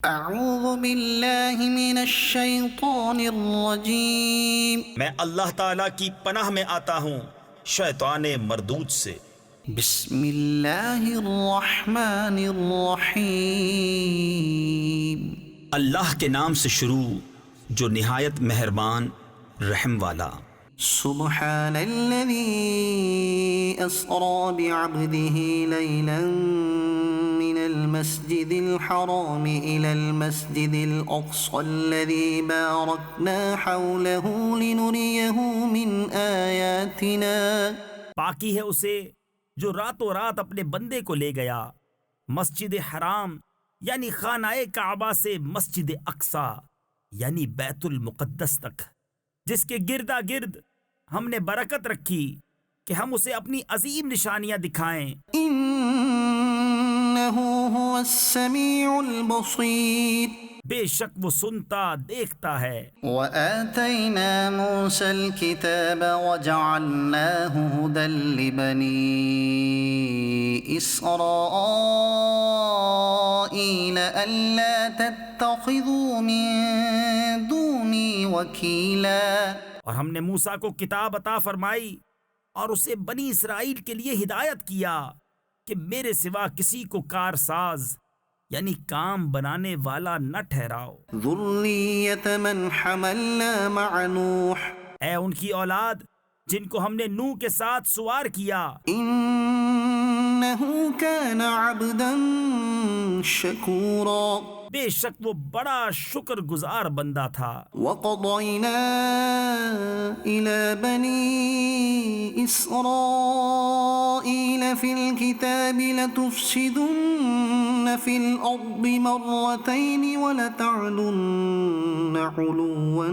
اعوذ باللہ من الشیطان الرجیم میں اللہ تعالیٰ کی پناہ میں آتا ہوں شیطان مردود سے۔ بسم اللہ الرحمن الرحیم اللہ کے نام سے شروع جو نہایت مہربان رحم والا۔ سبحان الذي اسرى بعبده ليلا من المسجد الحرام الى المسجد الاقصى الذي باركنا حوله لنريه من آياتنا۔ پاکی ہے اسے جو راتوں رات اپنے بندے کو لے گیا مسجد حرام یعنی خانہ کعبہ سے مسجد اقصی یعنی بیت المقدس تک، جس کے گردا گرد ہم نے برکت رکھی کہ ہم اسے اپنی عظیم نشانیاں دکھائیں۔ انه هو السميع البصير۔ بے شک وہ سنتا دیکھتا ہے۔ وآتينا موسى الكتاب وجعلناه هدى لبني إسرائيل ألا تتخذوا من دوني وكيلا۔ اور ہم نے موسیٰ کو کتاب عطا فرمائی اور اسے بنی اسرائیل کے لیے ہدایت کیا کہ میرے سوا کسی کو کارساز یعنی کام بنانے والا نہ ٹھہراؤ۔ ذرية من حملنا مع نوح اے ان کی اولاد جن کو ہم نے نوح کے ساتھ سوار کیا، إنه كان عبدا شكورا۔ بے شک وہ بڑا شکر گزار بندہ تھا۔ وقضينا إلى بني إسرائيل في الكتاب لتفسدن في الأرض مرتين ولتعلن علوا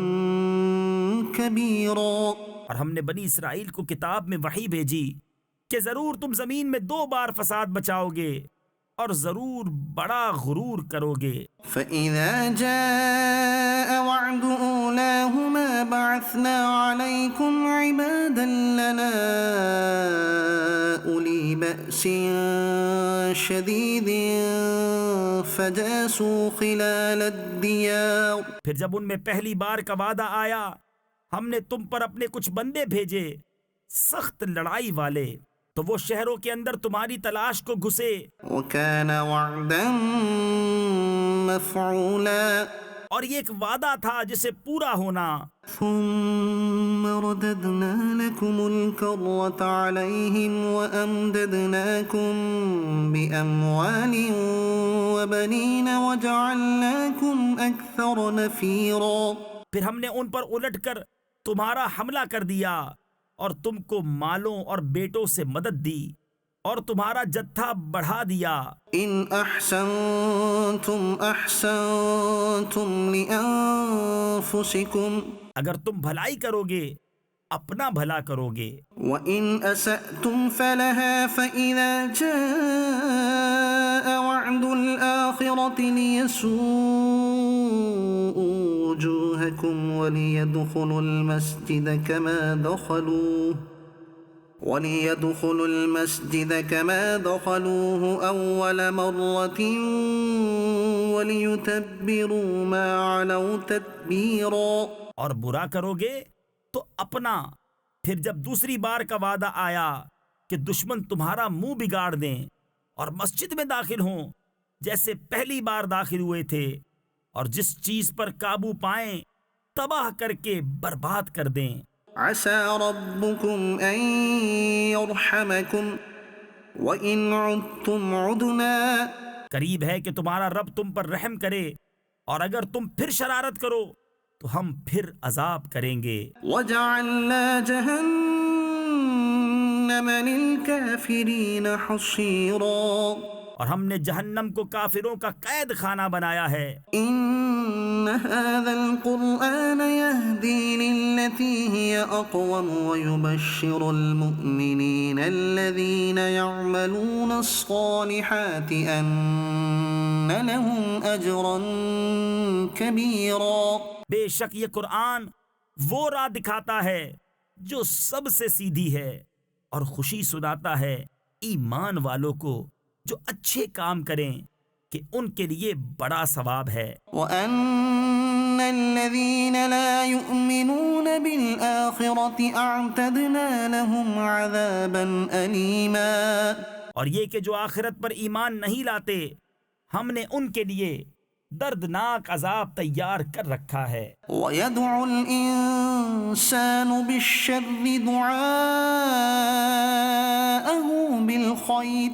كبيرا۔ اور ہم نے بنی اسرائیل کو کتاب میں وحی بھیجی کہ ضرور تم زمین میں 2 بار فساد بچاؤ گے اور ضرور بڑا غرور کرو گے۔ فإذا جاء وعد أولاهما بعثنا عليكم عبادا لنا أولي بأس شديد فجاسوا خلال الديار۔ پھر جب ان میں پہلی بار کا وعدہ آیا ہم نے تم پر اپنے کچھ بندے بھیجے سخت لڑائی والے، تو وہ شہروں کے اندر تمہاری تلاش کو گھسے۔ وكان وعدا مفعولا۔ اور یہ ایک وعدہ تھا جسے پورا ہونا۔ ثم رددنا لكم الكرة عليهم وأمددناكم بأموال وبنين وجعلناكم أكثر نفيرا۔ پھر ہم نے ان پر الٹ کر تمہارا حملہ کر دیا اور تم کو مالوں اور بیٹوں سے مدد دی اور تمہارا جتھا بڑھا دیا۔ إن أحسنتم أحسنتم لأنفسكم اگر تم بھلائی کرو گے اپنا بھلا کرو گے، وإن أسأتم فلها فإذا جاء وعد الآخرة ليسوءوا وجوهكم وليدخلوا المسجد كما دخلوه أول مرة وليتبروا ما علوا تتبيرا۔ اور برا کرو گے تو اپنا، پھر جب دوسری بار کا وعدہ آیا کہ دشمن تمہارا منہ بگاڑ دیں اور مسجد میں داخل ہوں جیسے پہلی بار داخل ہوئے تھے، اور جس چیز پر قابو پائیں تباہ کر کے برباد کر دیں۔ عسى ربكم أن يرحمكم وإن عدتم عدنا۔ قریب ہے کہ تمہارا رب تم پر رحم کرے اور اگر تم پھر شرارت کرو تو ہم پھر عذاب کریں گے۔ وجعلنا جهنم للكافرين حصيرا۔ اور ہم نے جہنم کو کافروں کا قید خانہ بنایا ہے۔ إن هذا القرآن يهدي للتي هي أقوم ويبشر المؤمنين الذين يعملون الصالحات أن لهم أجرا كبيرا۔ بے شک یہ قرآن وہ راہ دکھاتا ہے جو سب سے سیدھی ہے اور خوشی سناتا ہے ایمان والوں کو جو اچھے کام کریں کہ ان کے لیے بڑا ثواب ہے۔ وَأَنَّ الَّذِينَ لَا يُؤْمِنُونَ بِالْآخِرَةِ أَعْتَدْنَا لَهُمْ عَذَابًا أَلِيمًا، اور یہ کہ جو آخرت پر ایمان نہیں لاتے، ہم نے ان کے لیے دردناک عذاب تیار کر رکھا ہے۔ وَيَدْعُ الْإِنسَانُ بِالشَّرِّ دُعَاءَهُ بِالْخَيْرِ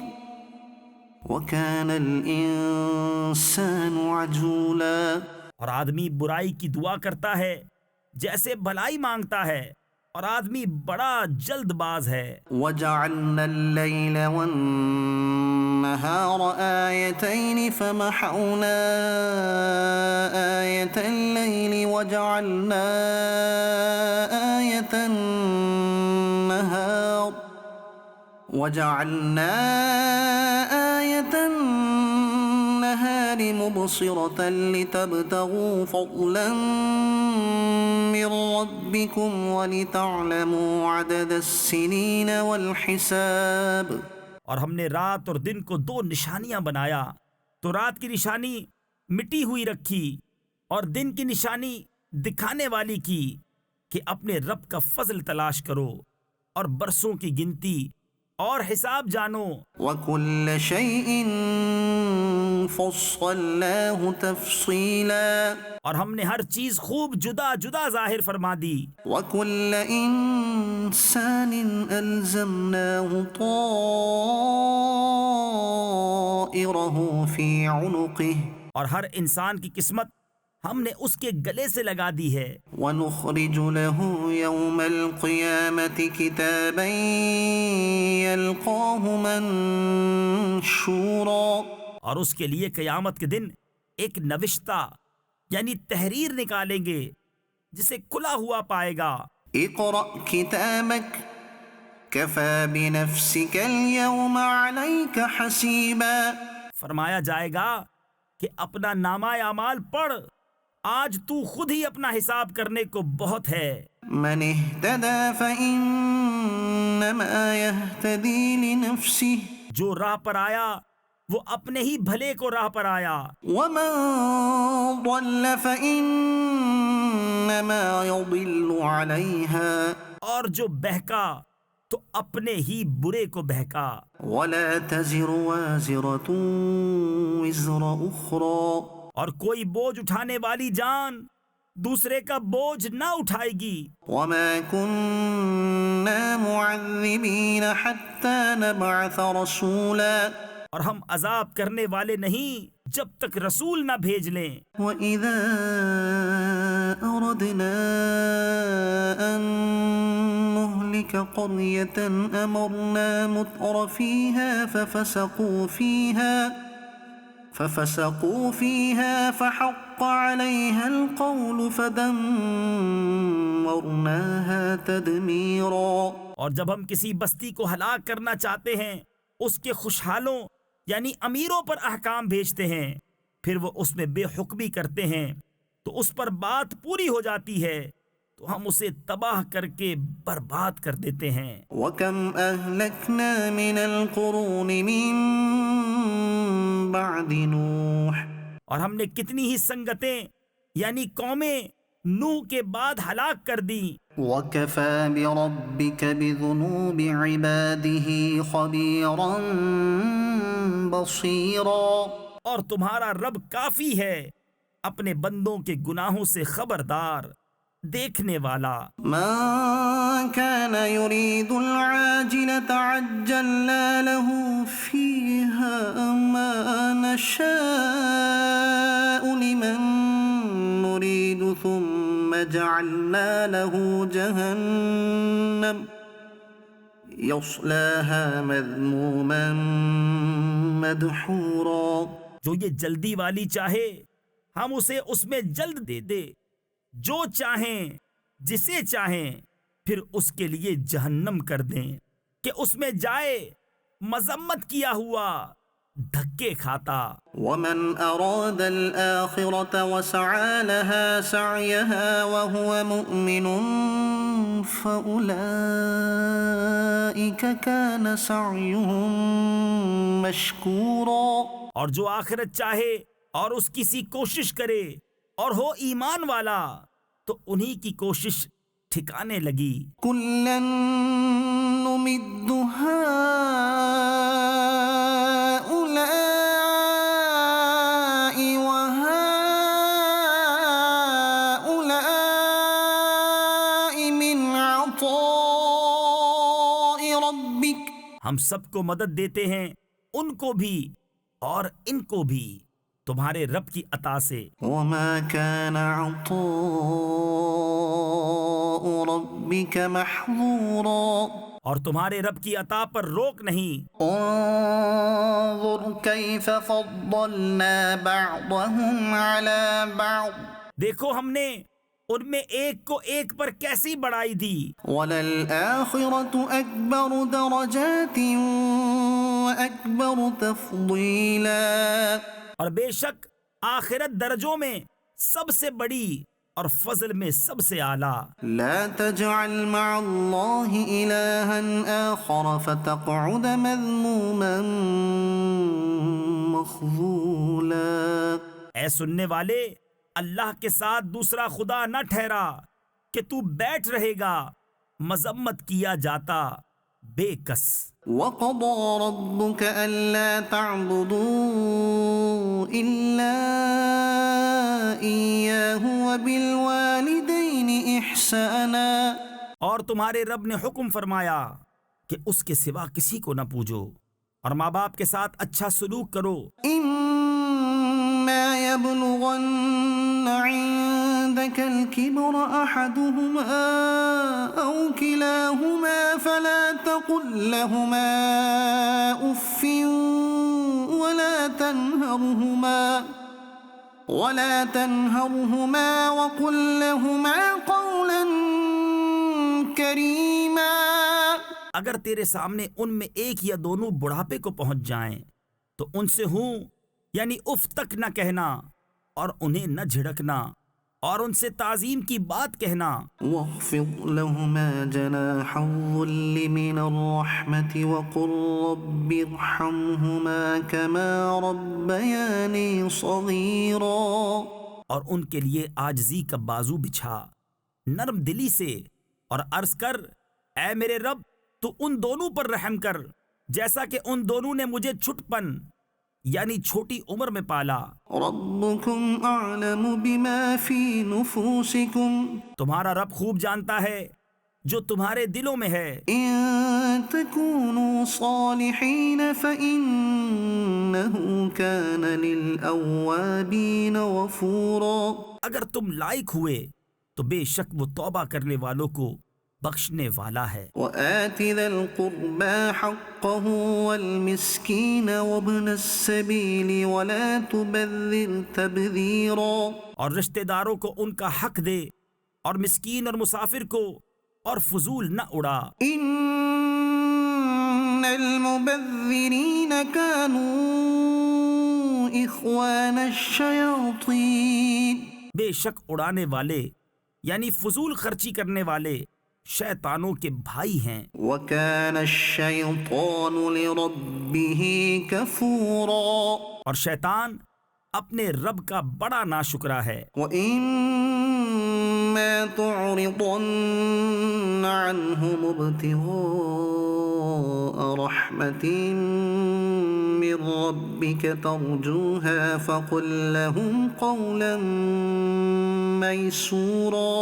وَكَانَ الْإِنسَانُ عَجُولًا، اور آدمی برائی کی دعا کرتا ہے جیسے بھلائی مانگتا ہے، اور آدمی بڑا جلد باز ہے۔ وَجَعَلْنَا اللَّيْلَ وَالنَّهَارَ آيَتَيْنِ فَمَحَوْنَا آيَةَ اللَّيْلِ وَجَعَلْنَا آيَةَ النَّهَارِ مُبْصِرَةً لِتَبْتَغُوا فَضْلًا مِّن رَّبِّكُمْ وَلِتَعْلَمُوا عَدَدَ السِّنِينَ وَالْحِسَابَ، اور ہم نے رات اور دن کو دو نشانیاں بنایا، تو رات کی نشانی مٹی ہوئی رکھی اور دن کی نشانی دکھانے والی کی، کہ اپنے رب کا فضل تلاش کرو اور برسوں کی گنتی اور حساب جانو۔ وَكُلَّ شَيْءٍ فَصَّلْنَاهُ تَفْصِيلًا، اور ہم نے ہر چیز خوب جدا جدا ظاہر فرما دی۔ وَكُلَّ إِنسَانٍ أَلْزَمْنَاهُ طَائِرَهُ فِي عُنُقِهِ، اور ہر انسان کی قسمت ہم نے اس کے گلے سے لگا دی ہے۔ وَنُخْرِجُ لَهُ يَوْمَ الْقِيَامَةِ كِتَابًا يَلْقَاهُ مَنشُورًا، اور اس کے لیے قیامت کے دن ایک نوشتہ یعنی تحریر نکالیں گے جسے کھلا ہوا پائے گا۔ اقرأ كتابك كفى بنفسك اليوم عليك حسيبا، فرمایا جائے گا کہ اپنا نامہ اعمال پڑھ، آج تو خود ہی اپنا حساب کرنے کو بہت ہے۔ من اهتدى فإنما يهتدي لنفسه، جو راہ پر آیا وہ اپنے ہی بھلے کو راہ پر آیا، ومن ضل فإنما يضل عليها، اور جو بہکا تو اپنے ہی برے کو بہکا۔ ولا تزر وازرة وزر أخرى، اور کوئی بوجھ اٹھانے والی جان دوسرے کا بوجھ نہ اٹھائے گی۔ وما كنا معذبين حتى نبعث رسولا، اور ہم عذاب کرنے والے نہیں جب تک رسول نہ بھیج لیں۔ وإذا أردنا أن نهلك قرية أمرنا متر فيها ففسقوا فيها فحق عليها القول فدمرناها تدميرا، اور جب ہم کسی بستی کو ہلاک کرنا چاہتے ہیں اس کے خوشحالوں یعنی امیروں پر احکام بھیجتے ہیں، پھر وہ اس میں بے حکمی کرتے ہیں تو اس پر بات پوری ہو جاتی ہے تو ہم اسے تباہ کر کے برباد کر دیتے ہیں۔ وكم أهلكنا من القرون من بعد نوح، اور ہم نے کتنی ہی سنگتیں یعنی قومیں نوح کے بعد ہلاک کر دیں۔ وكفى بربك بذنوب عباده خبيرا بصيرا، اور تمہارا رب کافی ہے اپنے بندوں کے گناہوں سے خبردار، دیکھنے والا۔ من كان يريد العاجلة عجلنا له فيها ما نشاء لمن نريد ثم جعلنا له جهنم يصلاها مذموما مدحورا، جو یہ جلدی والی چاہے ہم اسے اس میں جلد دے دے، جو چاہیں جسے چاہیں پھر اس کے لیے جہنم کر دیں کہ اس میں جائے مذمت کیا ہوا دھکے کھاتا۔ ومن أراد الآخرة وسعى لها سعيها وهو مؤمن فأولئك كان سعيهم مشكورا، اور جو آخرت چاہے اور اس کی سی کوشش کرے اور ہو ایمان والا تو انہی کی کوشش ٹھکانے لگی۔ كلا نمد هؤلاء وهؤلاء من عطاء ربك ہم سب کو مدد دیتے ہیں، ان کو بھی اور ان کو بھی تمہارے رب کی عطا سے۔ وما كان عطاء ربك محظورا اور تمہارے رب کی عطا پر روک نہیں۔ انظر كيف فضلنا بعضهم على بعض دیکھو ہم نے ان میں ایک کو ایک پر کیسی بڑائی دی۔ وللآخرة أكبر درجات وأكبر تفضيلا اور بے شک آخرت درجوں میں سب سے بڑی اور فضل میں سب سے اعلیٰ۔ لا تجعل مع الله إلها آخر فتقعد مذموما مخذولا اے سننے والے، اللہ کے ساتھ دوسرا خدا نہ ٹھہرا کہ تو بیٹھ رہے گا مذمت کیا جاتا بے کس۔ وقضى ربك ألا تعبدوا إلا إياه وبالوالدين إحسانا اور تمہارے رب نے حکم فرمایا کہ اس کے سوا کسی کو نہ پوجو اور ماں باپ کے ساتھ اچھا سلوک کرو۔ إما يبلغن عندك الكبر أحدهما أو كلاهما فلا تقل لهما أف ولا تنهرهما وقل لهما قولا كريما اگر تیرے سامنے ان میں ایک یا دونوں بڑھاپے کو پہنچ جائیں تو ان سے ہوں یعنی اف تک نہ کہنا اور انہیں نہ جھڑکنا اور ان سے تعظیم کی بات کہنا۔ واخفض لهما جناح الذل من الرحمة وقل رب ارحمهما كما ربياني صغيرا اور ان کے لیے عاجزی کا بازو بچھا نرم دلی سے اور عرض کر، اے میرے رب تو ان دونوں پر رحم کر جیسا کہ ان دونوں نے مجھے چھٹپن یعنی چھوٹی عمر میں پالا۔ ربكم أعلم بما في نفوسكم تمہارا رب خوب جانتا ہے جو تمہارے دلوں میں ہے۔ إن تكونوا صالحين فإنه كان للأوابين غفورا اگر تم لائق ہوئے تو بے شک وہ توبہ کرنے والوں کو بخشنے والا ہے۔ وآت ذا القربى حقه والمسكين وابن السبيل ولا تبذر تبذيرا اور رشتہ داروں کو ان کا حق دے اور مسکین اور مسافر کو اور فضول نہ اڑا۔ إن المبذرين كانوا إخوان الشياطين بے شک اڑانے والے یعنی فضول خرچی کرنے والے شیطانوں کے بھائی ہیں۔ وكان الشيطان لربه كفورا اور شیطان اپنے رب کا بڑا ناشکرا ہے۔ وإما تعرضن عنهم ابتغاء رحمة من ربك ترجوها فقل لهم قولا ميسورا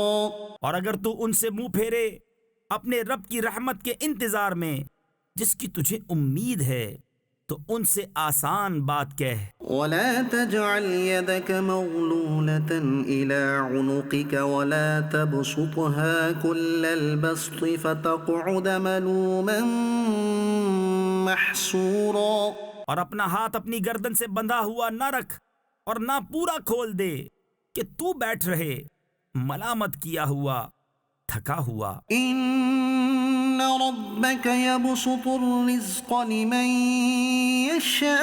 اور اگر تو ان سے منہ پھیرے اپنے رب کی رحمت کے انتظار میں جس کی تجھے امید ہے تو ان سے آسان بات کہہ۔ ولا تجعل يدك مغلولة إلى عنقك ولا تبسطها كل البسط فتقعد ملوما محسورا اور اپنا ہاتھ اپنی گردن سے بندھا ہوا نہ رکھ اور نہ پورا کھول دے کہ تو بیٹھ رہے ملامت کیا ہوا تھکا ہوا۔ إن ربك يبسط الرزق لمن يشاء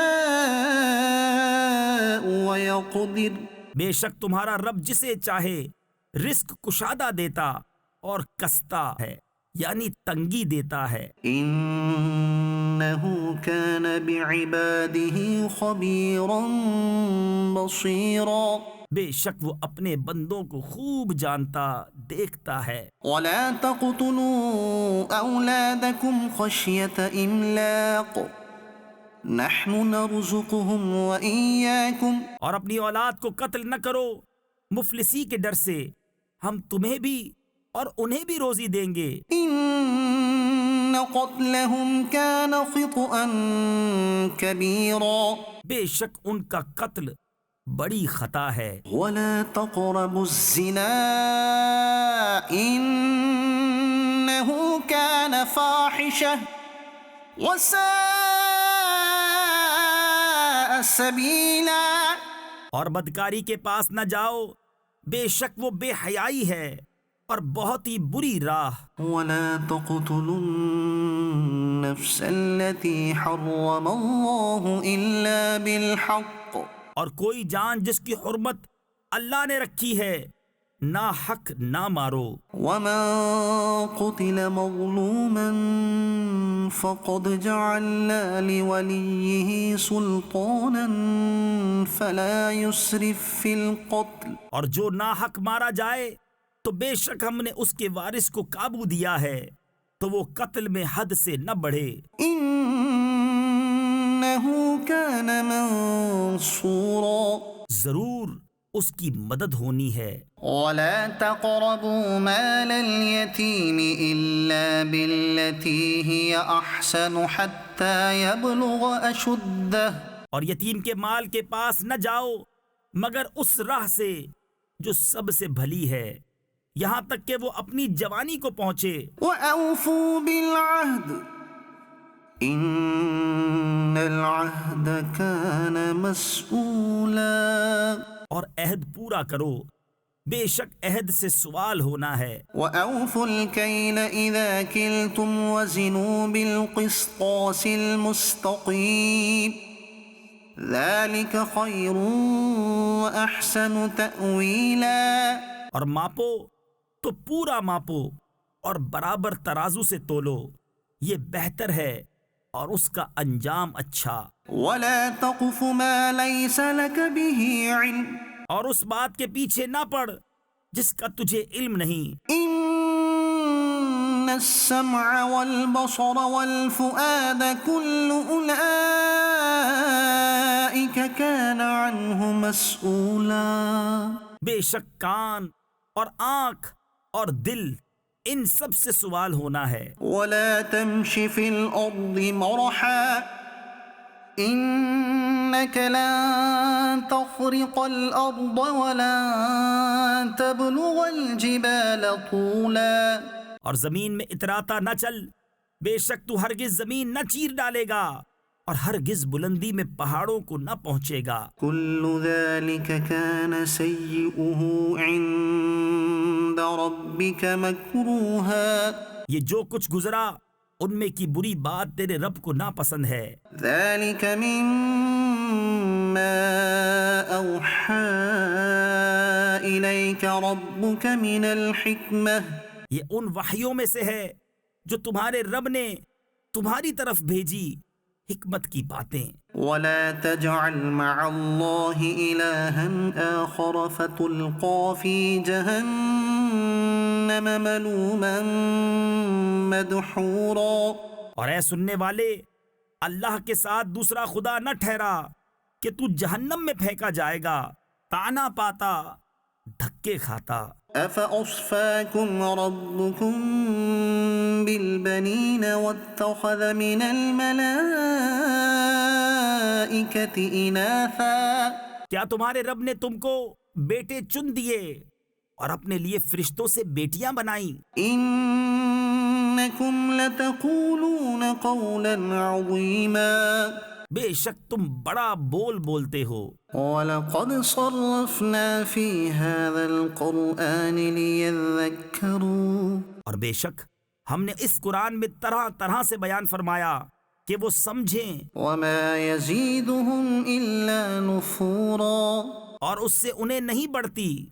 ويقدر بے شک تمہارا رب جسے چاہے رزق کشادہ دیتا اور کستا ہے، یعنی تنگی دیتا ہے۔ إنه كان بعباده خبيرا بصيرا بے شک وہ اپنے بندوں کو خوب جانتا دیکھتا ہے۔ ولا تقتلوا أولادكم خشية إملاق نحن نرزقهم وإياكم اور اپنی اولاد کو قتل نہ کرو مفلسی کے ڈر سے، ہم تمہیں بھی اور انہیں بھی روزی دیں گے۔ إن قتلهم كان خطأ كبيرا بے شک ان کا قتل بڑی خطا ہے۔ ولا تقربوا الزنا إنه كان فاحشة وساء سبيلا اور بدکاری کے پاس نہ جاؤ، بے شک وہ بے حیائی ہے اور بہت ہی بری راہ۔ ولا تقتلوا النفس التي حرم الله إلا بالحق اور کوئی جان جس کی حرمت اللہ نے رکھی ہے نہ حق نہ مارو۔ ومن قتل مظلوما فقد جعلنا لوليه سلطانا فلا يسرف في القتل اور جو ناحق مارا جائے تو بے شک ہم نے اس کے وارث کو قابو دیا ہے تو وہ قتل میں حد سے نہ بڑھے۔ إنه كان منصورا ضرور اس کی مدد ہونی ہے۔ ولا تقربوا مال اليتيم إلا بالتي هي أحسن حتى يبلغ أشده اور یتیم کے مال کے پاس نہ جاؤ مگر اس راہ سے جو سب سے بھلی ہے یہاں تک کہ وہ اپنی جوانی کو پہنچے۔ وأوفوا بالعهد إن العهد كان مسؤولا اور عہد پورا کرو، بے شک عہد سے سوال ہونا ہے۔ وأوفوا الكيل إذا كلتم وزنوا بالقسطاس المستقيم ذلك خير وأحسن تأويلا اور ماپو تو پورا ماپو اور برابر ترازو سے تولو، یہ بہتر ہے اور اس کا انجام اچھا۔ ولا تقف ما ليس لك به علم اور اس بات کے پیچھے نہ پڑ جس کا تجھے علم نہیں۔ إن السمع والبصر والفؤاد كل أولئك كان عنه مسؤولا بے شک کان اور آنکھ اور دل ان سب سے سوال ہونا ہے۔ ولا تمش في الأرض مرحا إنك لن تخرق الأرض ولن تبلغ الجبال طولا اور زمین میں اتراتا نہ چل، بے شک تو ہرگز زمین نہ چیر ڈالے گا اور ہرگز بلندی میں پہاڑوں کو نہ پہنچے گا۔ كل ذلك كان سيئه عند ربك مكروها یہ جو کچھ گزرا ان میں کی بری بات تیرے رب کو ناپسند ہے۔ ذلك مما أوحى إليك ربك من الحكمة یہ ان وحیوں میں سے ہے جو تمہارے رب نے تمہاری طرف بھیجی، حکمت کی باتیں۔ ولا تجعل مع الله إلها آخر فتلقى في جهنم ملوما مدحورا اور اے سننے والے، اللہ کے ساتھ دوسرا خدا نہ ٹھہرا کہ تو جہنم میں پھینکا جائے گا، تانا پاتا، دھکے کھاتا۔ أفأصفاكم ربكم بالبنين واتخذ من الملائكة إناثا کیا تمہارے رب نے تم کو بیٹے چن دیے اور اپنے لیے فرشتوں سے بیٹیاں بنائیں؟ إنكم لتقولون قولا عظيما بے شک تم بڑا بول بولتے ہو۔ وَلَقَدْ صَرَّفْنَا فِي هَذَا الْقُرْآنِ لِيَذَّكَّرُوا اور بے شک ہم نے اس قرآن میں طرح طرح سے بیان فرمایا کہ وہ سمجھیں، وَمَا يَزِيدُهُمْ إِلَّا نُفُورًا اور اس سے انہیں نہیں بڑھتی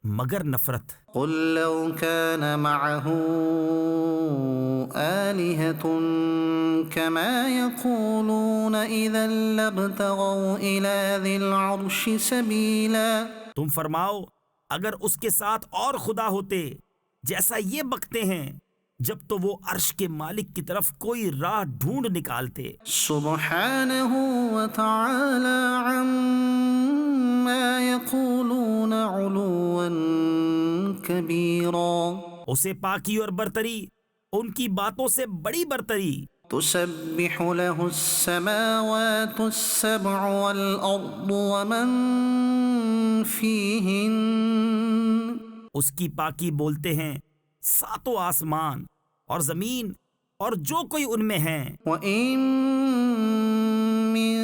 مگر نفرت۔ قل لو كان معه آلهة كما يقولون إذا لابتغوا إلى ذي العرش سبيلا۔ تم فرماؤ اگر اس کے ساتھ اور خدا ہوتے جیسا یہ بکتے ہیں، جب تو وہ عرش کے مالک کی طرف کوئی راہ ڈھونڈ نکالتے۔ سبحانه وتعالى عما يقولون علوا كبيرا۔ اسے پاکی اور برتری ان کی باتوں سے بڑی برتری۔ تسبح له السماوات السبع والأرض ومن فيهن۔ اس کی پاکی بولتے ہیں ساتوں آسمان اور زمین اور جو کوئی ان میں ہیں۔ وَإِن مِّن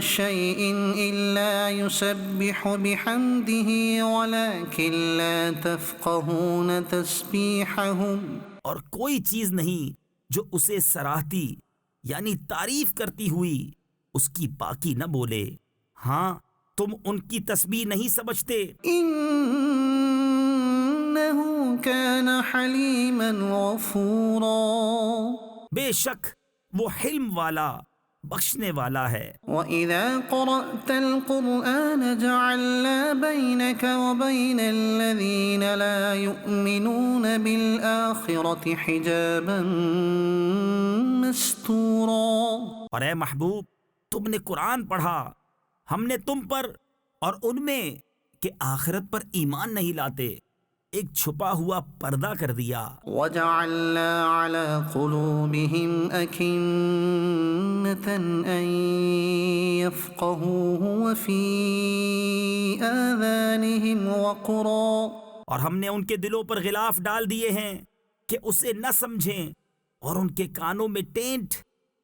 شَيْءٍ إِلَّا يُسَبِّحُ بِحَمْدِهِ وَلَكِن لَّا تَفْقَهُونَ تَسْبِيحَهُمْ۔ اور کوئی چیز نہیں جو اسے سراہتی یعنی تعریف کرتی ہوئی اس کی پاکی نہ بولے، ہاں تم ان کی تسبیح نہیں سمجھتے۔ إِنَّهُ كَانَ حَلِيمًا غَفُورًا۔ بے شک وہ حلم والا بخشنے والا ہے۔ وَإِذَا قَرَأْتَ الْقُرْآنَ جَعَلْنَا بَيْنَكَ وَبَيْنَ الَّذِينَ لَا يُؤْمِنُونَ بِالْآخِرَةِ حِجَابًا مَسْتُورًا۔ اور اے محبوب تم نے قرآن پڑھا، ہم نے تم پر اور ان میں کہ آخرت پر ایمان نہیں لاتے ایک چھپا ہوا پردہ کر دیا۔ وَجَعَلْنَا عَلَى قُلُوبِهِمْ أَكِنَّةً أَن يَفْقَهُوهُ وَفِي آذَانِهِمْ وَقْرًا۔ اور ہم نے ان کے دلوں پر غلاف ڈال دیے ہیں کہ اسے نہ سمجھیں، اور ان کے کانوں میں ٹینٹ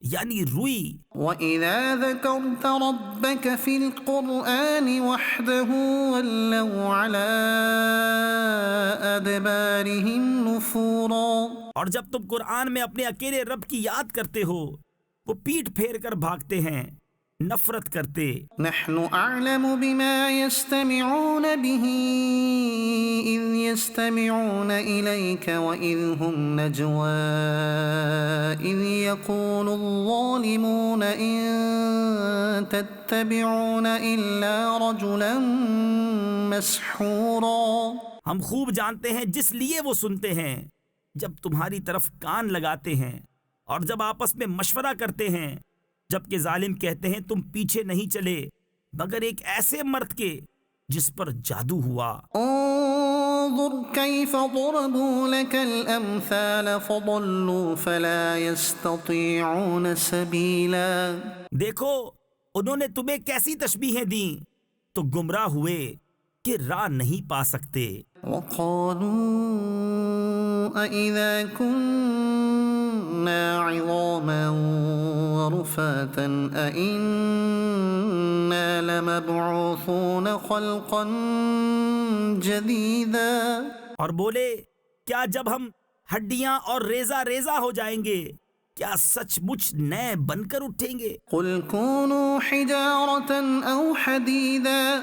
یعنی روئی۔ وَإِذَا ذَكَرْتَ رَبَّكَ فِي الْقُرْآنِ وَحْدَهُ وَلَّوْا عَلَىٰ أَدْبَارِهِمْ نُفُورًا۔ اور جب تم قرآن میں اپنے اکیلے رب کی یاد کرتے ہو، وہ پیٹھ پھیر کر بھاگتے ہیں، نفرت کرتے۔ نحن أعلم بما يستمعون به إذ يستمعون إليك وإذ هم نجوى إذ يقول الظالمون إن تتبعون إلا رجلا مسحورا۔ ہم خوب جانتے ہیں جس لیے وہ سنتے ہیں جب تمہاری طرف کان لگاتے ہیں اور جب آپس میں مشورہ کرتے ہیں، جبکہ ظالم کہتے ہیں تم پیچھے نہیں چلے مگر ایک ایسے مرد کے جس پر جادو ہوا۔ انظر كيف ضربوا لك الأمثال فضلوا فلا يستطيعون سبيلا۔ دیکھو انہوں نے تمہیں کیسی تشبیہیں دیں تو گمراہ ہوئے کہ راہ نہیں پا سکتے۔ وقالوا أإذا كنا عظاما ورفاتا أإنا لمبعوثون خلقا جديدا۔ اور بولے کیا جب ہم ہڈیاں اور ریزہ ریزہ ہو جائیں گے کیا سچ مچ نئے بن کر اٹھیں گے؟ قل كونوا حجارة أو حديدا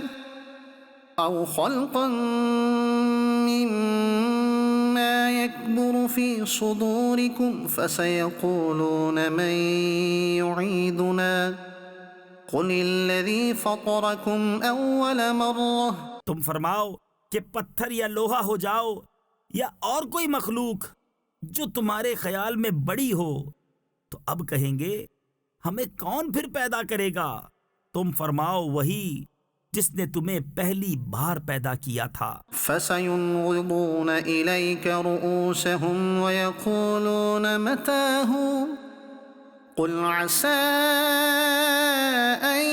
أو خلقا مما يكبر في صدوركم فسيقولون من يعيدنا قل الذي فطركم أول مرة۔ تم فرماؤ کہ پتھر یا لوہا ہو جاؤ یا اور کوئی مخلوق جو تمہارے خیال میں بڑی ہو، تو اب کہیں گے ہمیں کون پھر پیدا کرے گا؟ تم فرماؤ وہی جس نے تمہیں پہلی بار پیدا کیا تھا۔ فسينغضون إليك رؤوسهم ويقولون متى هو قل عسى أن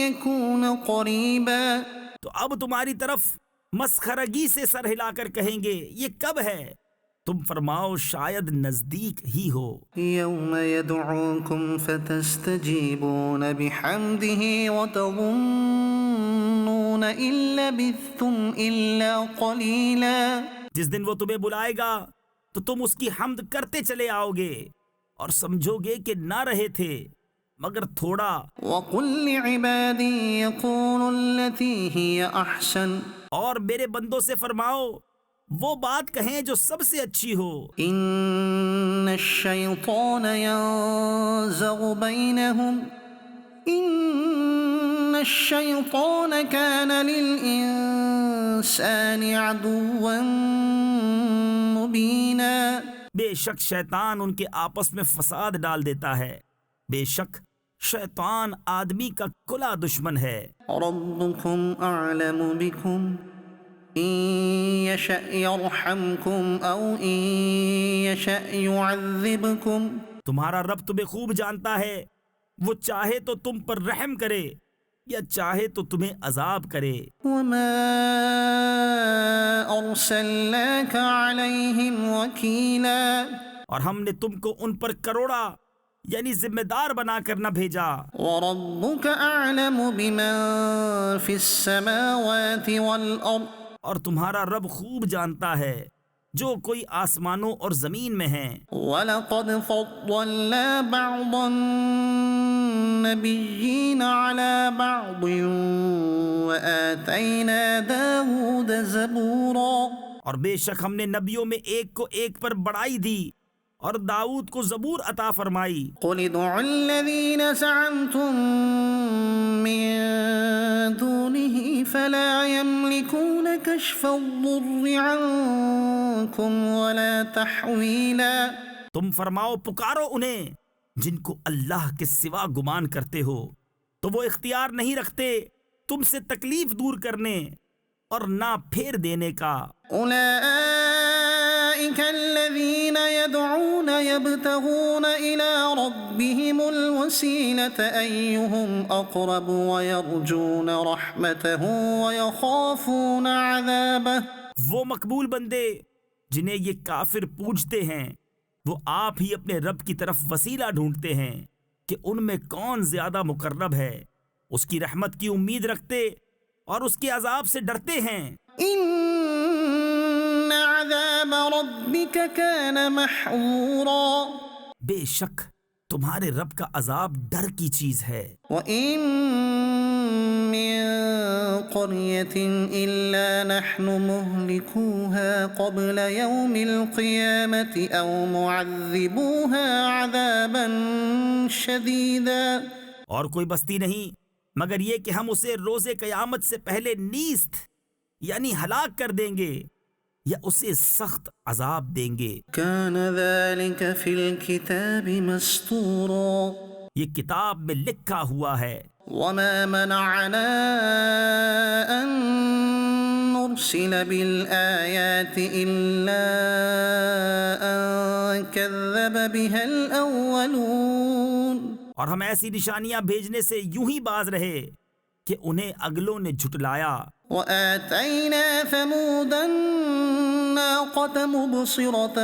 يكون قريبا۔ تو اب تمہاری طرف مسخرگی سے سر ہلا کر کہیں گے یہ کب ہے؟ تم فرماؤ شاید نزدیک ہی ہو۔ يوم يدعوكم فتستجيبون بحمده وتظنون إن لبثتم إلا قليلا۔ جس دن وہ تمہیں بلائے گا تو تم اس کی حمد کرتے چلے آؤ گے اور سمجھو گے کہ نہ رہے تھے مگر تھوڑا۔ وقل لعبادي يقولوا التي هي أحسن اور میرے بندوں سے فرماؤ وہ بات کہیں جو سب سے اچھی ہو۔ إن الشيطان ينزغ بينهم إن الشيطان كان للإنسان عدوا مبينا۔ بے شک شیطان ان کے آپس میں فساد ڈال دیتا ہے، بے شک شیطان آدمی کا کھلا دشمن ہے۔ ربكم أعلم بكم إن يشأ يرحمكم أو إن يشأ يعذبكم۔ تمہارا رب تمہیں خوب جانتا ہے، وہ چاہے تو تم پر رحم کرے یا چاہے تو تمہیں عذاب کرے۔ وما أرسلناك عليهم وكيلا۔ اور ہم نے تم کو ان پر کروڑا یعنی ذمہ دار بنا کر نہ بھیجا۔ وربك أعلم بمن في السماوات والأرض۔ اور تمہارا رب خوب جانتا ہے جو کوئی آسمانوں اور زمین میں ہیں۔ وَلَقَدْ فَضَّلْنَا بَعْضَ النَّبِيِّينَ عَلَى بَعْضٍ وَآتَيْنَا دَاوُودَ زَبُورًا۔ اور بے شک ہم نے نبیوں میں ایک کو ایک پر بڑائی دی اور داؤد کو زبور عطا فرمائی۔ قُلِ ادْعُوا الَّذِينَ زَعَمْتُم مِّن دُونِهِ فَلَا يَمْلِكُونَ كَشْفَ الضُّرِّ عَنكُمْ وَلَا تَحْوِيلًا۔ تم فرماؤ پکارو انہیں جن کو اللہ کے سوا گمان کرتے ہو، تو وہ اختیار نہیں رکھتے تم سے تکلیف دور کرنے اور نہ پھیر دینے کا۔ أولئك الذين يدعون يبتغون إلى ربهم الوسيلة أيهم أقرب ويرجون رحمته ويخافون عذابه۔ وہ مقبول بندے جنہیں یہ کافر پوجتے ہیں وہ آپ ہی اپنے رب کی طرف وسیلہ ڈھونڈتے ہیں کہ ان میں کون زیادہ مقرب ہے، اس کی رحمت کی امید رکھتے اور اس کے عذاب سے ڈرتے ہیں۔ إن عذاب ربك كان محظورا۔ بے شک تمہارے رب کا عذاب ڈر کی چیز ہے۔ وإن من قرية إلا نحن مهلكوها قبل يوم القيامة أو معذبوها عذابا شديدا۔ اور کوئی بستی نہیں مگر یہ کہ ہم اسے روز قیامت سے پہلے نیست یعنی ہلاک کر دیں گے یا اسے سخت عذاب دیں گے۔ كان ذلك في الكتاب مسطورا۔ یہ کتاب میں لکھا ہوا ہے۔ وما منعنا أن نرسل بالآيات إلا أن كذب بها الأولون۔ اور ہم ایسی نشانیاں بھیجنے سے یوں ہی باز رہے کہ انہیں اگلوں نے جھٹلایا۔ وآتينا ثمود الناقة مبصرة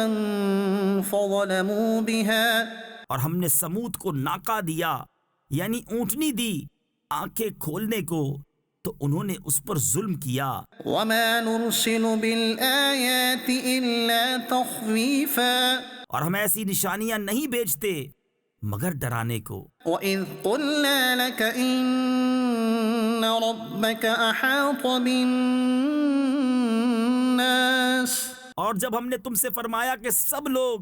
فظلموا بها۔ اور ہم نے سمود کو ناکہ دیا یعنی اونٹنی دی آنکھیں کھولنے کو، تو انہوں نے اس پر ظلم کیا۔ وما نرسل بالآيات إلا تخويفا۔ اور ہم ایسی نشانیاں نہیں بھیجتے مگر ڈرانے کو۔ وإذ قلنا لك إن ربك أحاط بالناس۔ اور جب ہم نے تم سے فرمایا کہ سب لوگ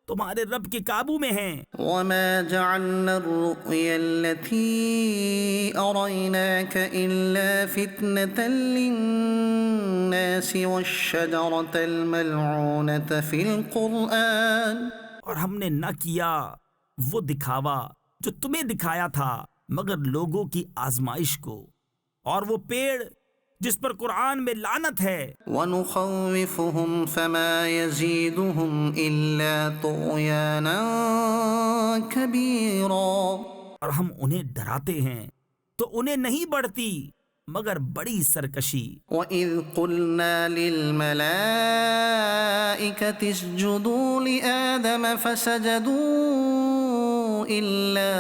تمہارے رب کے قابو میں ہیں۔ وما جعلنا الرؤيا التي أريناك إلا فتنة للناس والشجرة الملعونة في القرآن۔ اور ہم نے نہ کیا وہ دکھاوا جو تمہیں دکھایا تھا مگر لوگوں کی آزمائش کو، اور وہ پیڑ جس پر قرآن میں لعنت ہے۔ ونخوفهم فما يزيدهم إلا طغيانا كبيرا۔ اور ہم انہیں ڈراتے ہیں تو انہیں نہیں بڑھتی مگر بڑی سرکشی۔ وإذ قلنا للملائكة اسجدوا لآدم فسجدوا إلا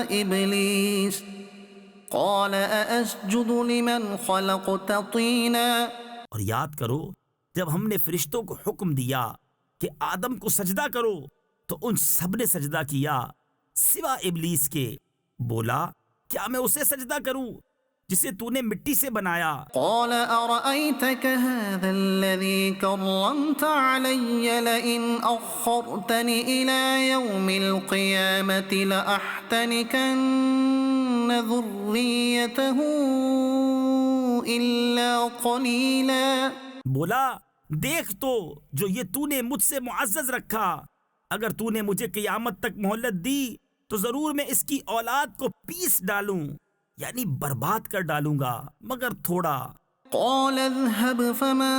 إبليس قال أأسجد لمن خلقت طينا۔ اور یاد کرو جب ہم نے فرشتوں کو حکم دیا کہ آدم کو سجدہ کرو تو ان سب نے سجدہ کیا سوا ابلیس کے. بولا کیا میں اسے سجدہ کروں جسے تو نے مٹی سے بنایا؟ قال أرأيتك هذا الذي كرمت علي لئن أخرتني إلى يوم القيامة لأحتنكن ذريته إلا قليلا. بولا دیکھ تو جو یہ تو نے مجھ سے معزز رکھا، اگر تو نے مجھے قیامت تک مہلت دی تو ضرور میں اس کی اولاد کو پیس ڈالوں، یعنی برباد کر ڈالوں گا، مگر تھوڑا. قال اذهب فمن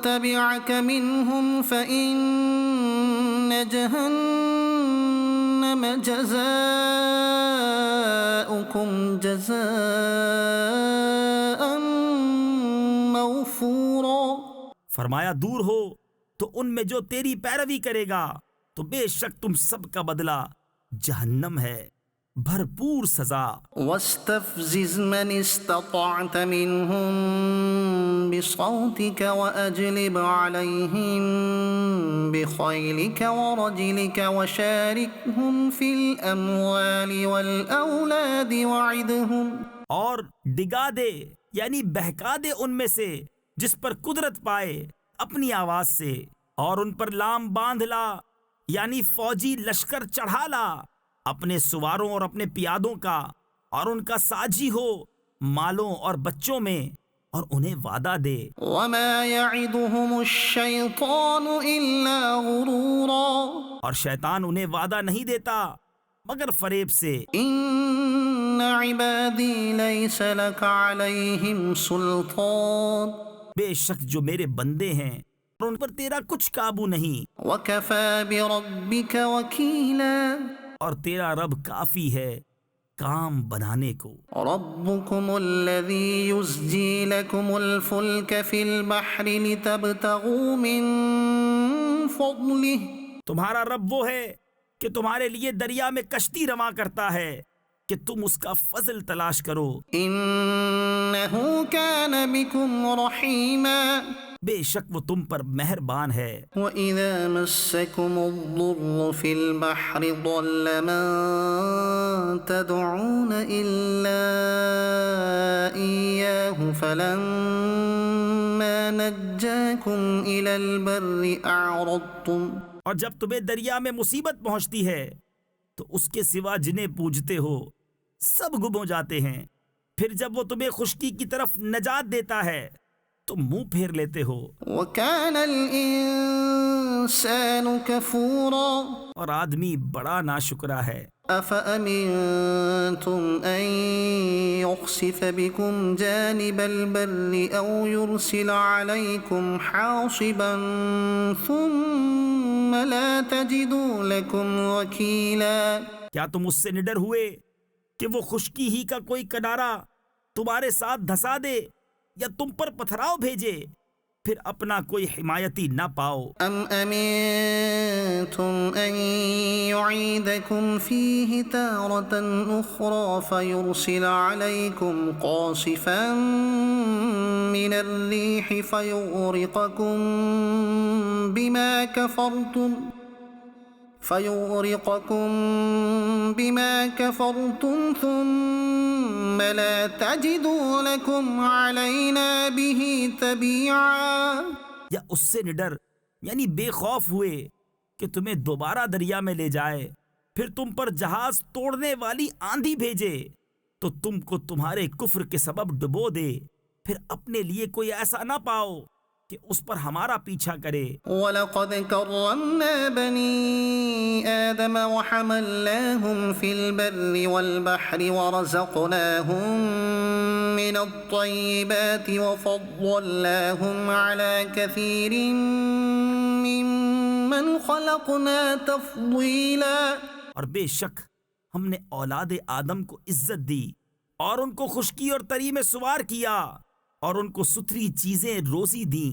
تبعك منهم فإن جهنم جزاؤكم جزاء موفورا. فرمایا دور ہو تو ان میں جو تیری پیروی کرے گا تو بے شک تم سب کا بدلہ جہنم ہے، بھرپور سزا. واستفزز من استطعت منهم بصوتك وأجلب عليهم بخيلك ورجلك وشاركهم في الأموال والأولاد وعدهم. اور ڈگا دے یعنی بہکا دے ان میں سے جس پر قدرت پائے اپنی آواز سے، اور ان پر لام باندھ لا یعنی فوجی لشکر چڑھا لا اپنے سواروں اور اپنے پیادوں کا، اور ان کا ساجی ہو مالوں اور بچوں میں، اور انہیں وعدہ دے. وما يعدهم الشيطان إلا غرورا. اور شیطان انہیں وعدہ نہیں دیتا مگر فریب سے. إن عبادي ليس لك عليهم سلطان. بے شک جو میرے بندے ہیں اور ان پر تیرا کچھ قابو نہیں، وكفى بربك وكيلا. اور تیرا رب کافی ہے کام بنانے کو. ربكم الذي يزجي لكم الفلك في البحر لتبتغوا من فضله. تمہارا رب وہ ہے کہ تمہارے لیے دریا میں کشتی رواں کرتا ہے کہ تم اس کا فضل تلاش کرو. إنه كان بكم رحيما. بے شک وہ تم پر مہربان ہے. وَإِذَا مَسَّكُمُ الضُّرُّ فِي الْبَحْرِ ضَلَّ مَن تَدْعُونَ إِلَّا إِيَّاهُ فَلَمَّا نَجَّاكُمْ إِلَى الْبَرِّ أَعْرَضْتُمْ. اور جب تمہیں دریا میں مصیبت پہنچتی ہے تو اس کے سوا جنہیں پوجتے ہو سب گم ہو جاتے ہیں، پھر جب وہ تمہیں خشکی کی طرف نجات دیتا ہے تم منہ پھیر لیتے ہو. وَكَانَ الْإِنسَانُ كَفُورًا. اور آدمی بڑا ناشکرا ہے. أَفَأَمِنْتُمْ أَنْ يُخْسِفَ بِكُمْ جَانِبَ الْبَرِّ أَوْ يُرْسِلَ عَلَيْكُمْ حَاصِبًا ثُمَّ لَا تَجِدُوا لَكُمْ وَكِيلًا. کیا تم اس سے نڈر ہوئے کہ وہ خشکی ہی کا کوئی کنارہ تمہارے ساتھ دھسا دے یا تم پر پتھراؤ بھیجے پھر اپنا کوئی حمایتی نہ پاؤ؟ أَمْ أَمِنْتُمْ أَنْ يُعِيدَكُمْ فِيهِ تَارَةً أُخْرَى فَيُرْسِلَ عَلَيْكُمْ قَاصِفًا مِنَ الرِّيحِ فَيُغْرِقَكُمْ بِمَا كَفَرْتُمْ ثُمَّ لَا تَجِدُوا لَكُمْ عَلَيْنَا بِهِ تَبِيعًا. یا اس سے نڈر یعنی بے خوف ہوئے کہ تمہیں دوبارہ دریا میں لے جائے، پھر تم پر جہاز توڑنے والی آندھی بھیجے تو تم کو تمہارے کفر کے سبب ڈبو دے، پھر اپنے لیے کوئی ایسا نہ پاؤ کہ اس پر ہمارا پیچھا کرے. وَلَقَدْ كَرَّمْنَا بَنِي آدَمَ وَحَمَلْنَاهُمْ فِي الْبَرِّ وَالْبَحْرِ وَرَزَقْنَاهُمْ مِنَ الطَّيِّبَاتِ وَفَضَّلْنَاهُمْ عَلَى كَثِيرٍ مِّمَّنْ خَلَقْنَا تَفْضِيلًا. اور بے شک ہم نے اولاد آدم کو عزت دی اور ان کو خشکی اور تری میں سوار کیا اور ان کو ستھری چیزیں روزی دیں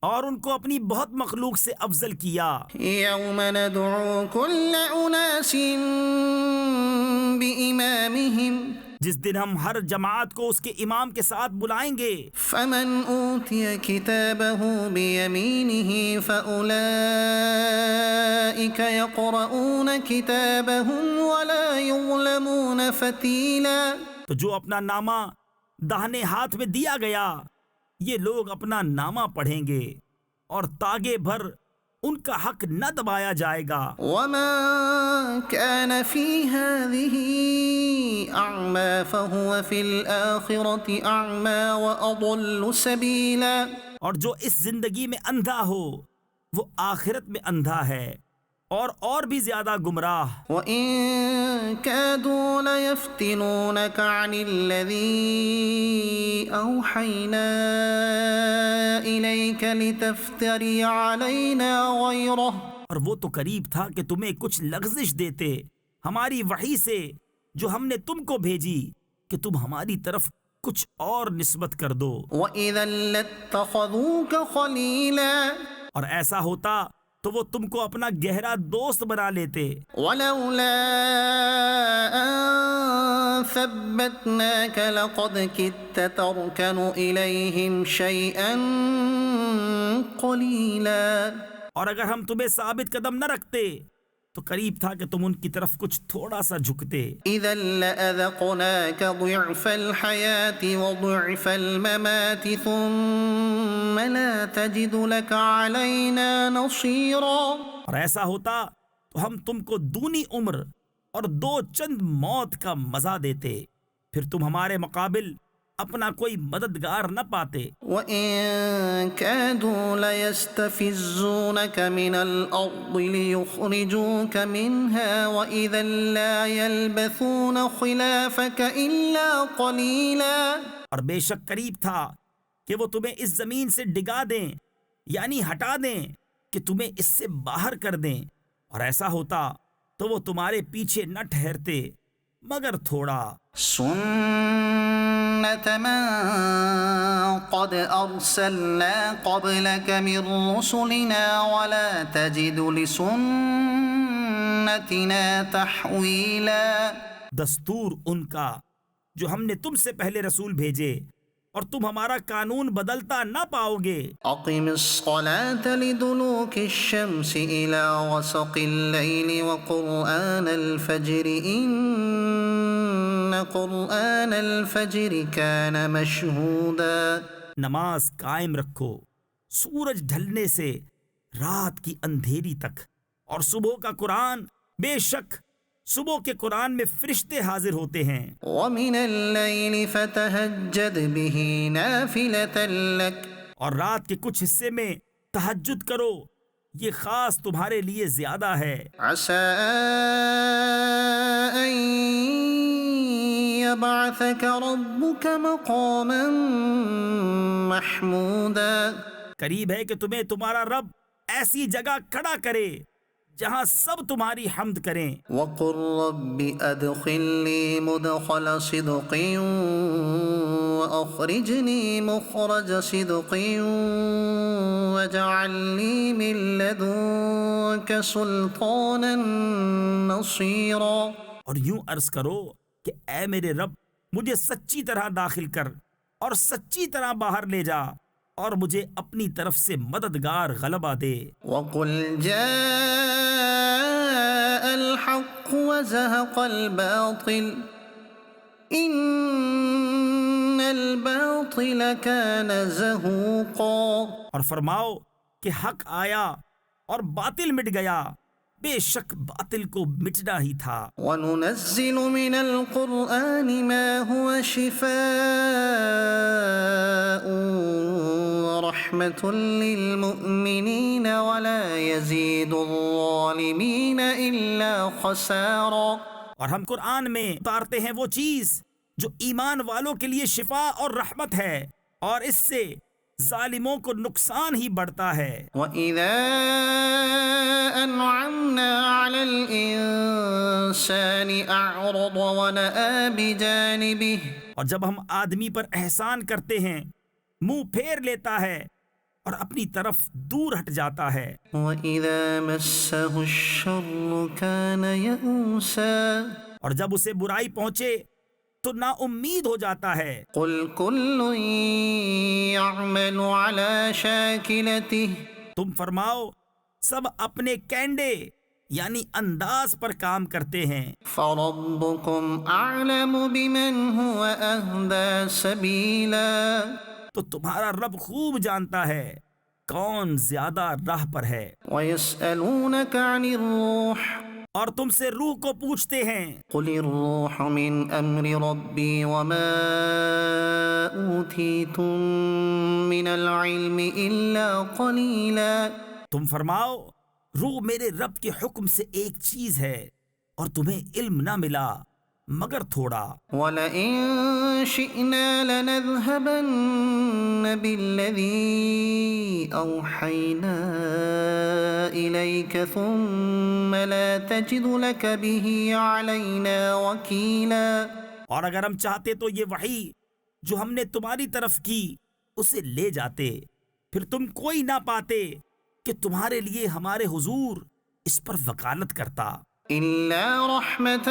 اور ان کو اپنی بہت مخلوق سے افضل کیا. يَوْمَ نَدْعُو كُلَّ أُنَاسٍ بِإِمَامِهِمْ. جس دن ہم ہر جماعت کو اس کے امام کے ساتھ بلائیں گے. فمن أوتي كتابه بيمينه فأولئك يقرؤون كتابهم ولا يظلمون فتيلا. تو جو اپنا نامہ داہنے ہاتھ میں دیا گیا یہ لوگ اپنا نامہ پڑھیں گے اور تاگے بھر ان کا حق نہ دبایا جائے گا. وما كان في هذه أعمى فهو في الآخرة أعمى وأضل سبيلا. اور جو اس زندگی میں اندھا ہو وہ آخرت میں اندھا ہے اور بھی زیادہ گمراہ. وَإِن كَادُوا لَيَفْتِنُونَكَ عَنِ الَّذِي أَوْحَيْنَا إِلَيْكَ لِتَفْتَرِيَ عَلَيْنَا غَيْرَهُ. اور وہ تو قریب تھا کہ تمہیں کچھ لغزش دیتے ہماری وحی سے جو ہم نے تم کو بھیجی کہ تم ہماری طرف کچھ اور نسبت کر دو. وَإِذًا لَاتَّخَذُوكَ خَلِيلًا. اور ایسا ہوتا تو وہ تم کو اپنا گہرا دوست بنا لیتے. وَلَوْلَا أَن ثَبَّتْنَاكَ لَقَدْ كِدتَّ تَرْكَنُ إِلَيْهِمْ شَيْئًا قَلِيلًا. اور اگر ہم تمہیں ثابت قدم نہ رکھتے تو قریب تھا کہ تم ان کی طرف کچھ تھوڑا سا جھکتے. إِذًا لَأَذَقْنَاكَ ضِعْفَ الْحَيَاةِ وَضِعْفَ الْمَمَاتِ ثُمَّ لَا تَجِدُ لَكَ عَلَيْنَا نَصِيرًا. اور ایسا ہوتا تو ہم تم کو دونی عمر اور 2 چند موت کا مزہ دیتے پھر تم ہمارے مقابل اپنا کوئی مددگار نہ پاتے. وَإِن كَادُوا لَيَسْتَفِزُّونَكَ مِنَ الْأَرْضِ لِيُخْرِجُوكَ مِنْهَا وَإِذًا لَا يَلْبَثُونَ خِلَافَكَ إِلَّا قَلِيلًا. اور بے شک قریب تھا کہ وہ تمہیں اس زمین سے ڈگا دیں یعنی ہٹا دیں کہ تمہیں اس سے باہر کر دیں. اور ایسا ہوتا تو وہ تمہارے پیچھے نہ ٹھہرتے مگر تھوڑا. سُنَّةَ مَن قَدْ أَرْسَلْنَا قَبْلَكَ مِن رُّسُلِنَا وَلَا تَجِدُ لِسُنَّتِنَا تَحْوِيلًا. دستور ان کا جو ہم نے تم سے پہلے رسول بھیجے اور تم ہمارا قانون بدلتا نہ پاؤ گے. أقم الصلاة لدلوك الشمس إلى غسق الليل وقرآن الفجر إن قرآن الفجر كان مشهودا. نماز قائم رکھو سورج ڈھلنے سے رات کی اندھیری تک اور صبح کا قرآن بے شک صبح کے قرآن میں فرشتے حاضر ہوتے ہیں. ومن الليل فتهجد به نافلة لك. اور رات کے کچھ حصے میں تہجد کرو یہ خاص تمہارے لیے زیادہ ہے. عسى أن يبعثك ربك مقاما محمودا. قریب ہے کہ تمہیں تمہارا رب ایسی جگہ کھڑا کرے جہاں سب تمہاری حمد کریں. وقل رب ادخلني مدخل صدق واخرجني مخرج صدق واجعل لي من لدنك سلطانا نصيرا. اور یوں عرض کرو کہ اے میرے رب مجھے سچی طرح داخل کر اور سچی طرح باہر لے جا اور مجھے اپنی طرف سے مددگار غلبہ دے. وقل جاء الحق وزهق الباطل ان الباطل كان زهوقا. اور فرماؤ کہ حق آیا اور باطل مٹ گیا بے شک باطل کو مٹنا ہی تھا. وننزل من القرآن ما هو شفاء ورحمة للمؤمنين ولا يزيد الظالمين إلا خسارا. اور ہم قرآن میں اتارتے ہیں وہ چیز جو ایمان والوں کے لیے شفا اور رحمت ہے اور اس سے ظالموں کو نقصان ہی بڑھتا ہے. وَإِذَا أَنْعَمْنَا عَلَى الْإِنسَانِ أَعْرَضَ وَنَأَى بِجَانِبِهِ. اور جب ہم آدمی پر احسان کرتے ہیں منہ پھیر لیتا ہے اور اپنی طرف دور ہٹ جاتا ہے. وَإِذَا مَسَّهُ الشَّرُّ كَانَ يَئُوسًا. اور جب اسے برائی پہنچے تو نا امید ہو جاتا ہے۔ قل كل يعمل على شاكلته تم فرماؤ سب اپنے کینڈے یعنی انداز پر کام کرتے ہیں، فربكم أعلم بمن هو أهدى سبيلا تو تمہارا رب خوب جانتا ہے کون زیادہ راہ پر ہے۔ ويسألونك عن الروح اور تم سے روح کو پوچھتے ہیں، قل الروح من أمر ربي وما أوتيتم من العلم إلا قليلا تم فرماؤ روح میرے رب کے حکم سے ایک چیز ہے اور تمہیں علم نہ ملا مگر تھوڑا۔ ولئن شئنا لنذهبن بالذي أوحينا إليك ثم لا تجد لك به علينا وكيلا اور اگر ہم چاہتے تو یہ وحی جو ہم نے تمہاری طرف کی اسے لے جاتے، پھر تم کوئی نہ پاتے کہ تمہارے لیے ہمارے حضور اس پر وکالت کرتا۔ إلا رحمة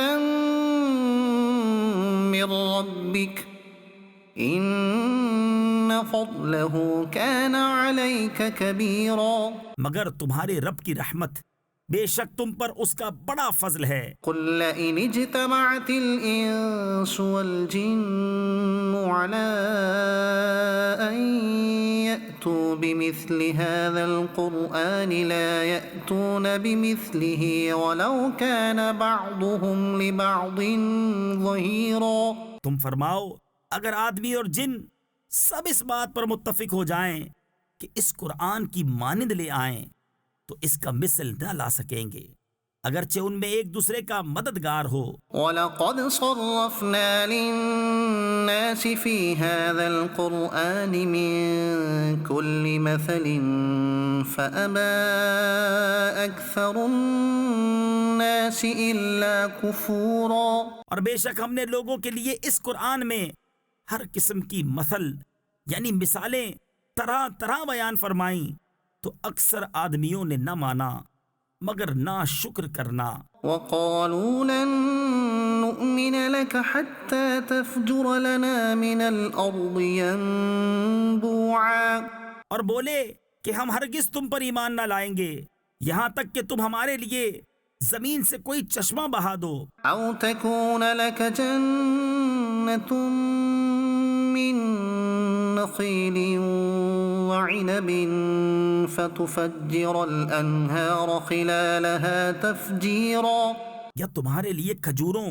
من ربك إن فضله كان عليك كبيرا مگر تمہارے رب کی رحمت بے شک تم پر اس کا بڑا فضل ہے۔ قل لئن اجتمعت الإنس والجن على أن يأتوا بمثل هذا القرآن لا يأتون بمثله ولو كان بعضهم لبعض ظهيرا تم فرماؤ اگر آدمی اور جن سب اس بات پر متفق ہو جائیں کہ اس قرآن کی مانند لے آئیں تو اس کا مثل نہ لا سکیں گے، اگرچہ ان میں ایک دوسرے کا مددگار ہو۔ وَلَقَدْ صَرَّفْنَا لِلنَّاسِ فِي هَذَا الْقُرْآنِ مِنْ كُلِّ مَثَلٍ فَأَبَى أَكْثَرُ النَّاسِ إِلَّا كُفُورًا اور بے شک ہم نے لوگوں کے لیے اس قرآن میں ہر قسم کی مثل یعنی مثالیں طرح طرح بیان فرمائیں تو اکثر آدمیوں نے نہ مانا مگر نا شکر کرنا۔ وَقَالُوا لَن نُؤْمِنَ لَكَ حَتَّى تَفْجُرَ لَنَا مِنَ الْأَرْضِ يَنبُوعًا اور بولے کہ ہم ہرگز تم پر ایمان نہ لائیں گے یہاں تک کہ تم ہمارے لیے زمین سے کوئی چشمہ بہا دو، أَوْ تَكُونَ لَكَ جَنَّةٌ مِّن نَخِيلٍ وَعِنَبٍ فَتُفَجِّرَ الْأَنْهَارَ خِلَالَهَا تَفْجِيرًا یا تمہارے لیے کھجوروں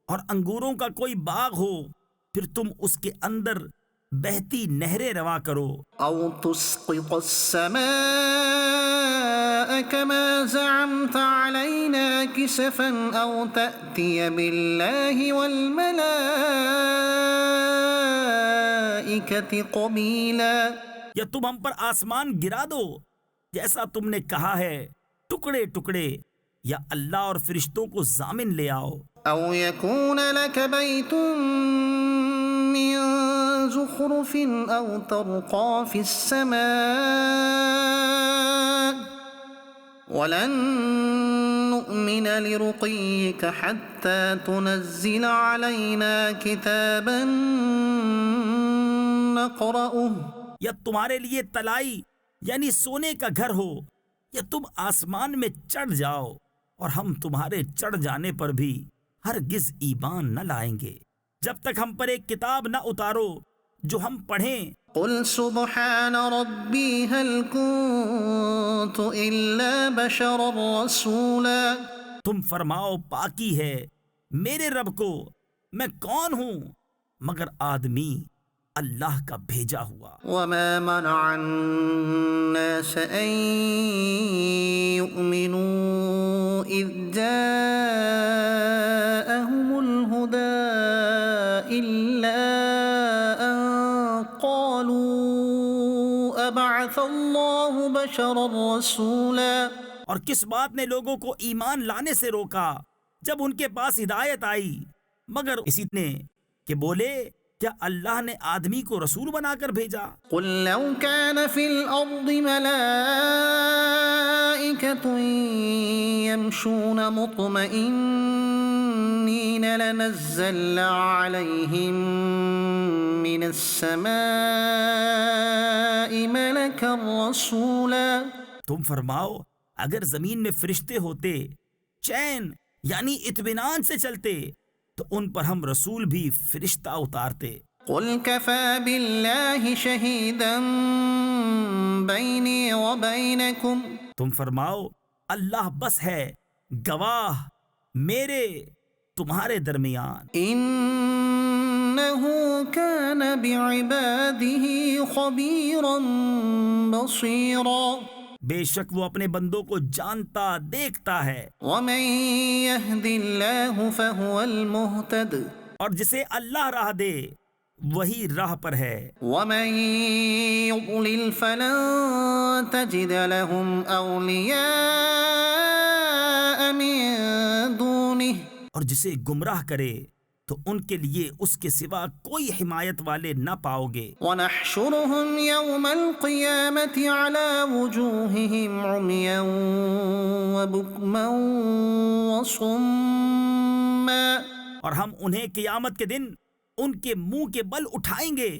اور انگوروں کا کوئی باغ ہو پھر تم اس کے اندر بہتی نہریں رواں کرو، أَوْ تُسْقِطَ السَّمَاءَ كَمَا زَعَمْتَ عَلَيْنَا كِسَفًا أَوْ تَأْتِيَ بِاللَّهِ وَالْمَلَائِكَةِ قَبِيلًا یا تم ہم پر آسمان گرا دو جیسا تم نے کہا ہے ٹکڑے ٹکڑے، یا اللہ اور فرشتوں کو ضامن لے آؤ، أَوْ يَكُونَ لَكَ بَيْتٌ مِّن زُخْرُفٍ أَوْ تَرْقَىٰ فِي السَّمَاءِ وَلَن نُّؤْمِنَ لِرُقِيِّكَ حَتَّىٰ تُنَزِّلَ عَلَيْنَا كِتَابًا نَّقْرَؤُهُ یا تمہارے لیے تلائی یعنی سونے کا گھر ہو، یا تم آسمان میں چڑھ جاؤ اور ہم تمہارے چڑھ جانے پر بھی ہرگز ایمان نہ لائیں گے جب تک ہم پر ایک کتاب نہ اتارو جو ہم پڑھیں۔ قل سبحان ربی هل كنت إلا بشرا رسولا تم فرماؤ پاکی ہے میرے رب کو، میں کون ہوں مگر آدمی اللہ کا بھیجا ہوا۔ وما منع الناس أن يؤمنوا إذ جاءهم الهدى إلا أن قالوا أبعث الله بشرا رسولا اور کس بات نے لوگوں کو ایمان لانے سے روکا جب ان کے پاس ہدایت آئی مگر اسی نے کہ بولے کیا اللہ نے آدمی کو رسول بنا کر بھیجا؟ قل لو كان في الأرض ملائكة يمشون مطمئنين لنزلنا عليهم من السماء ملكا رسولا. تم فرماؤ اگر زمین میں فرشتے ہوتے چین یعنی اطمینان سے چلتے تو ان پر ہم رسول بھی فرشتہ اتارتے. قل كفى بالله شهيدا بيني وبينكم. تم فرماؤ اللہ بس ہے گواہ میرے تمہارے درمیان. إنه كان بعباده خبيرا بصيرا. بے شک وہ اپنے بندوں کو جانتا دیکھتا ہے. ومن يهد الله فهو المهتد. اور جسے اللہ راہ دے وہی راہ پر ہے. ومن يضلل فلن تجد لهم أولياء من دونه. اور جسے گمراہ کرے تو ان کے لیے اس کے سوا کوئی حمایت والے نہ پاؤ گے. ونحشرهم يوم القيامة على وجوههم عميا وبكما وصما. اور ہم انہیں قیامت کے دن ان کے منہ کے بل اٹھائیں گے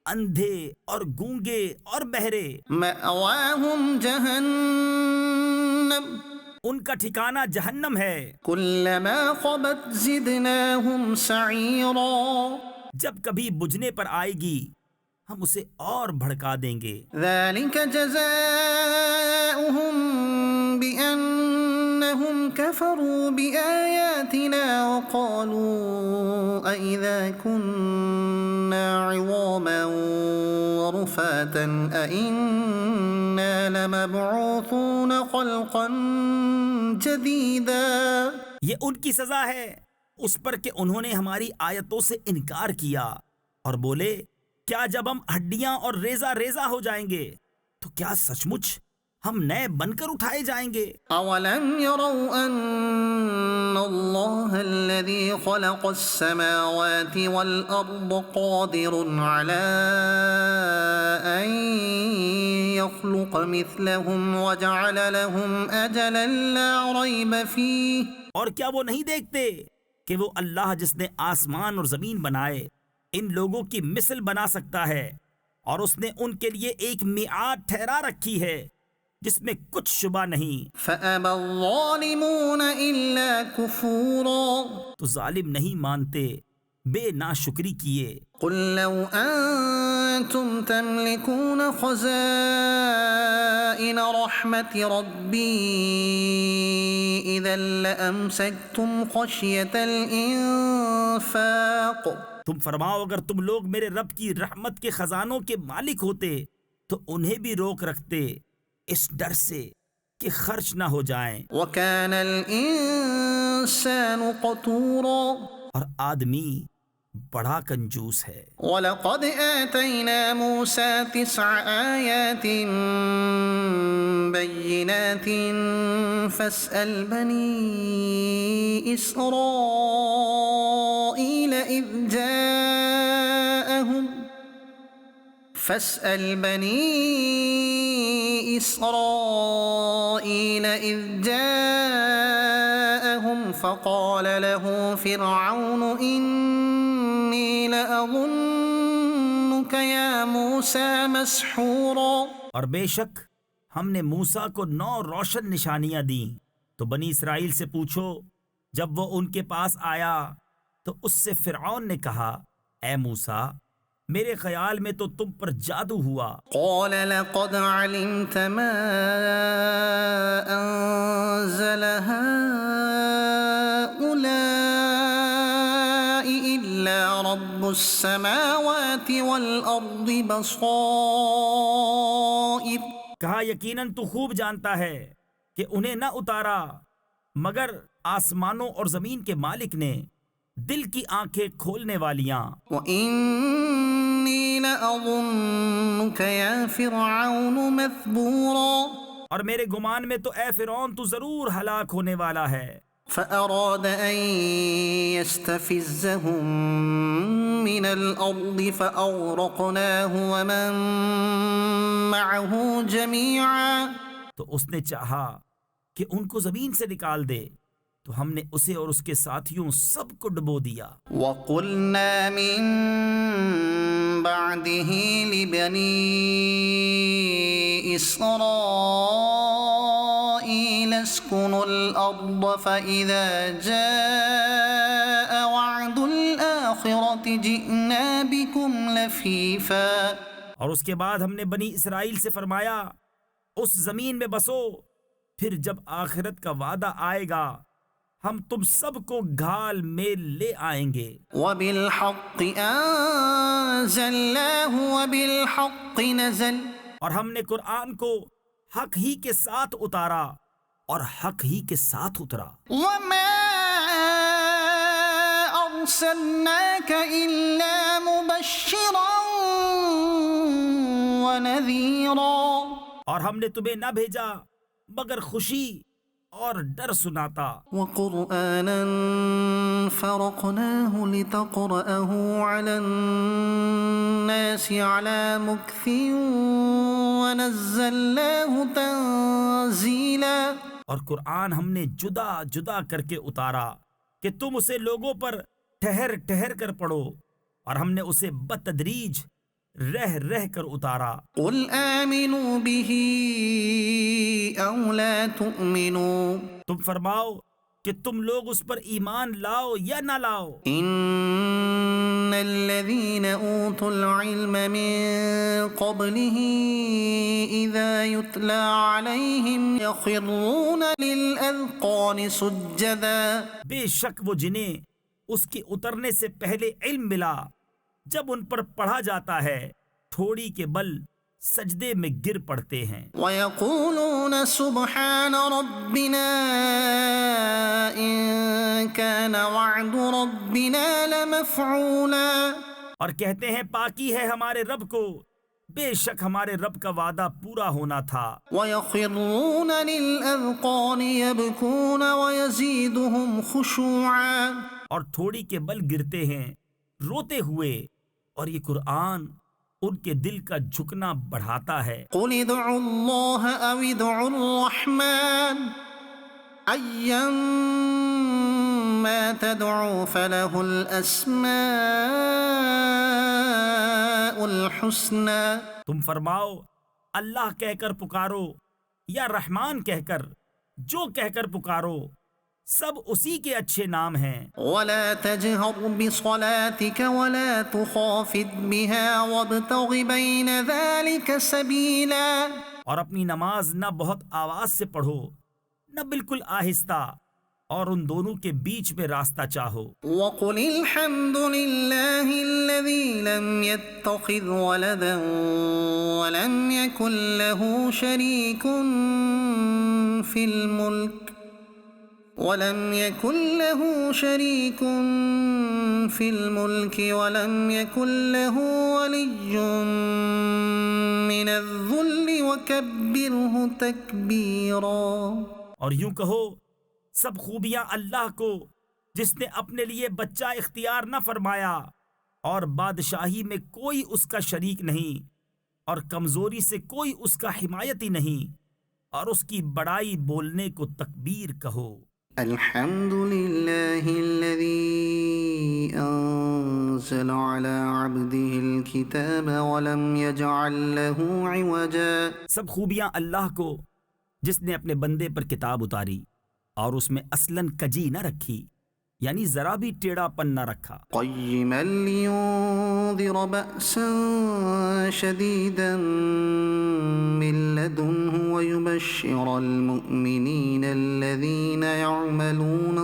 اندھے اور گونگے اور بہرے. مأواهم جهنم. ان کا ٹھکانہ جہنم ہے. كلما خبت زدناهم سعيرا. جب کبھی بجھنے پر آئے گی ہم اسے اور بھڑکا دیں گے. ذلك جزاؤهم بأنهم كفروا بآياتنا وقالوا أإذا كنا عظاما ورفاتا أإنا لمبعوثون خلقا جديدا. یہ ان کی سزا ہے اس پر کہ انہوں نے ہماری آیتوں سے انکار کیا اور بولے کیا جب ہم ہڈیاں اور ریزہ ریزہ ہو جائیں گے تو کیا سچ مچ ہم نئے بن کر اٹھائے جائیں گے. اولم يروا ان اللہ الذي خلق السماوات والارض قادر على ان يخلق مثلهم وجعل لهم اجلا لا ريب فيه. اور کیا وہ نہیں دیکھتے کہ وہ اللہ جس نے آسمان اور زمین بنائے ان لوگوں کی مثل بنا سکتا ہے اور اس نے ان کے لیے ایک میعاد ٹھہرا رکھی ہے جس میں کچھ شبہ نہیں. فأبى الظالمون إلا كفورا. تو ظالم نہیں مانتے بے ناشکری کیے. قل لو أنتم تملكون خزائن رحمة ربي إذا لأمسكتم خشية الإنفاق. تم فرماؤ اگر تم لوگ میرے رب کی رحمت کے خزانوں کے مالک ہوتے تو انہیں بھی روک رکھتے اس ڈر سے کہ خرچ نہ ہو جائیں. وَكَانَ الْإِنسَانُ قَتُورًا. اور آدمی بڑا کنجوس ہے. وَلَقَدْ آتَيْنَا مُوسَى 9 آيَاتٍ بَيِّنَاتٍ فَاسْأَلْ بَنِي إِسْرَائِيلَ إِذْ جَاءَهُمْ فقال له فرعون إني لأظنك يا موسى مسحورا. اور بے شک ہم نے موسیٰ کو 9 روشن نشانیاں دیں تو بنی اسرائیل سے پوچھو. جب وہ ان کے پاس آیا تو اس سے فرعون نے کہا اے موسیٰ میرے خیال میں تو تم پر جادو ہوا. قال لقد علمت ما انزل هؤلاء الا رب السماوات والارض بصائر. کہا یقیناً تو خوب جانتا ہے کہ انہیں نہ اتارا مگر آسمانوں اور زمین کے مالک نے دل کی آنکھیں کھولنے والیاں. وَإِنِّي لَأَظُنُّكَ يَا فِرْعَوْنُ مَثْبُورًا. اور میرے گمان میں تو اے فرعون تو ضرور ہلاک ہونے والا ہے. فَأَرَادَ أَن يَسْتَفِزَّهُم مِّنَ الْأَرْضِ فَأَغْرَقْنَاهُ وَمَن مَّعَهُ جَمِيعًا. تو اس نے چاہا کہ ان کو زمین سے نکال دے تو تو ہم نے اسے اور اس کے ساتھیوں سب کو ڈبو دیا۔ وَقُلْنَا مِن بَعْدِهِ لِبَنِي إِسْرَائِيلَ اسْكُنُوا الْأَرْضَ فَإِذَا جَاءَ وَعْدُ الْآخِرَةِ جِئْنَا بِكُمْ لَفِيفًا۔ اور اس کے بعد ہم نے بنی اسرائیل سے فرمایا اس زمین میں بسو، پھر جب آخرت کا وعدہ آئے گا ہم تم سب کو گھال میں لے آئیں گے۔ وَبِالْحَقِّ أَنزَلْنَاهُ وَبِالْحَقِّ نَزَلَ، اور ہم نے قرآن کو حق ہی کے ساتھ اتارا اور حق ہی کے ساتھ اترا۔ وَمَا أَرْسَلْنَاكَ إِلَّا مُبَشِّرًا وَنَذِيرًا، اور ہم نے تمہیں نہ بھیجا مگر خوشی اور ڈر سناتا۔ وَقُرْآنًا فَرَقْنَاهُ لِتَقْرَأَهُ عَلَى النَّاسِ عَلَى مُكْثٍ وَنَزَّلْنَاهُ تَنزِيلًا، اور قرآن ہم نے جدا جدا کر کے اتارا کہ تم اسے لوگوں پر ٹھہر ٹھہر کر پڑھو، اور ہم نے اسے بتدریج رہ رہ کر اتارا۔ قُلْ آمِنُوا بِهِ أَوْ لَا تُؤْمِنُوا، تم فرماؤ کہ تم لوگ اس پر ایمان لاؤ یا نہ لاؤ۔ إِنَّ الَّذِينَ أُوتُوا الْعِلْمَ مِن قَبْلِهِ إِذَا يُتْلَى عَلَيْهِمْ يَخِرُّونَ لِلْأَذْقَانِ سُجَّدًا، بے شک وہ جنہیں اس کے اترنے سے پہلے علم ملا جب ان پر پڑھا جاتا ہے تھوڑی کے بل سجدے میں گر پڑتے ہیں۔ وَيَقُولُونَ سُبْحَانَ رَبِّنَا إِن كَانَ وَعْدُ رَبِّنَا لَمَفْعُولًا، اور کہتے ہیں پاکی ہے ہمارے رب کو، بے شک ہمارے رب کا وعدہ پورا ہونا تھا۔ وَيَخِرُّونَ لِلْأَذْقَانِ يَبْكُونَ وَيَزِيدُهُمْ خُشُوعًا، اور تھوڑی کے بل گرتے ہیں روتے ہوئے، اور یہ قرآن ان کے دل کا جھکنا بڑھاتا ہے۔ قُلِ ادْعُوا اللَّهَ أَوِ ادْعُوا الرَّحْمَنَ أَيًّمَّا تَدْعُوا فَلَهُ الْأَسْمَاءُ الْحُسْنَى، تم فرماؤ اللہ کہہ کر پکارو یا رحمان کہہ کر، جو کہہ کر پکارو سب اسی کے اچھے نام ہیں۔ وَلَا تَجْهَرْ بِصَلَاتِكَ وَلَا تُخَافِتْ بِهَا وَابْتَغِ بَيْنَ ذَلِكَ سَبِيلًا، اور اپنی نماز نہ بہت آواز سے پڑھو نہ بالکل آہستہ، اور ان دونوں کے بیچ میں راستہ چاہو۔ وَقُلِ الْحَمْدُ لِلَّهِ الَّذِي لَمْ يَتَّخِذْ وَلَدًا وَلَمْ يَكُنْ لَهُ شَرِيكٌ فِي الْمُلْكِ وَلَمْ يَكُنْ لَهُ وَلِيٌّ مِّنَ الذُّلِّ وَكَبِّرْهُ تَكْبِيرًا۔ اور یوں کہو سب خوبیاں اللہ کو جس نے اپنے لیے بچہ اختیار نہ فرمایا، اور بادشاہی میں کوئی اس کا شریک نہیں، اور کمزوری سے کوئی اس کا حمایتی نہیں، اور اس کی بڑائی بولنے کو تکبیر کہو۔ الحمد للہ الذی انزل على عبده الكتاب ولم يجعل له عوجا، سب خوبیاں اللہ کو جس نے اپنے بندے پر کتاب اتاری اور اس میں اصلاً کجی نہ رکھی، یعنی ذرا بھی ٹیڑھا پن نہ رکھا۔ قیما لینذر بأسا شدیدا من لدنه ويبشر المؤمنین الذین يعملون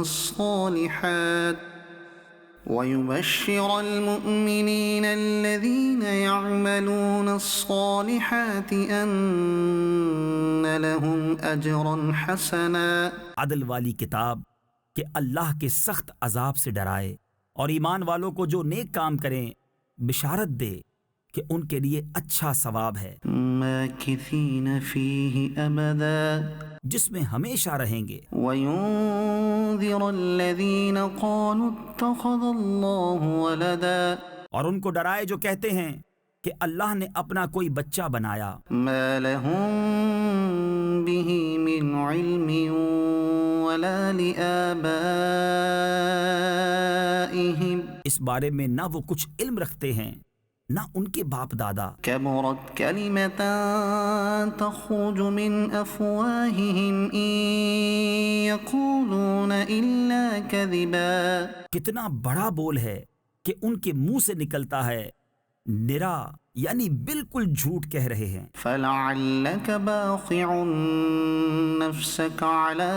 الصالحات ان لهم اجرا حسنا، عدل والی کتاب کہ اللہ کے سخت عذاب سے ڈرائے، اور ایمان والوں کو جو نیک کام کریں بشارت دے کہ ان کے لیے اچھا ثواب ہے، ماکثین فیہ ابدا، جس میں ہمیشہ رہیں گے۔ وینذر الذین قالوا اتخذ اللہ ولدا، اور ان کو ڈرائے جو کہتے ہیں کہ اللہ نے اپنا کوئی بچہ بنایا، ما لهم به من علم ولا لآبائهم اس بارے میں نہ وہ کچھ علم رکھتے ہیں نہ ان کے باپ دادا. كبرت كلمة تخرج من أفواههم إن يقولون إلا كذبا. کتنا بڑا بول ہے کہ ان کے منہ سے نکلتا ہے، نرا یعنی بالکل جھوٹ کہہ رہے ہیں. فلعلك باخع نفسك على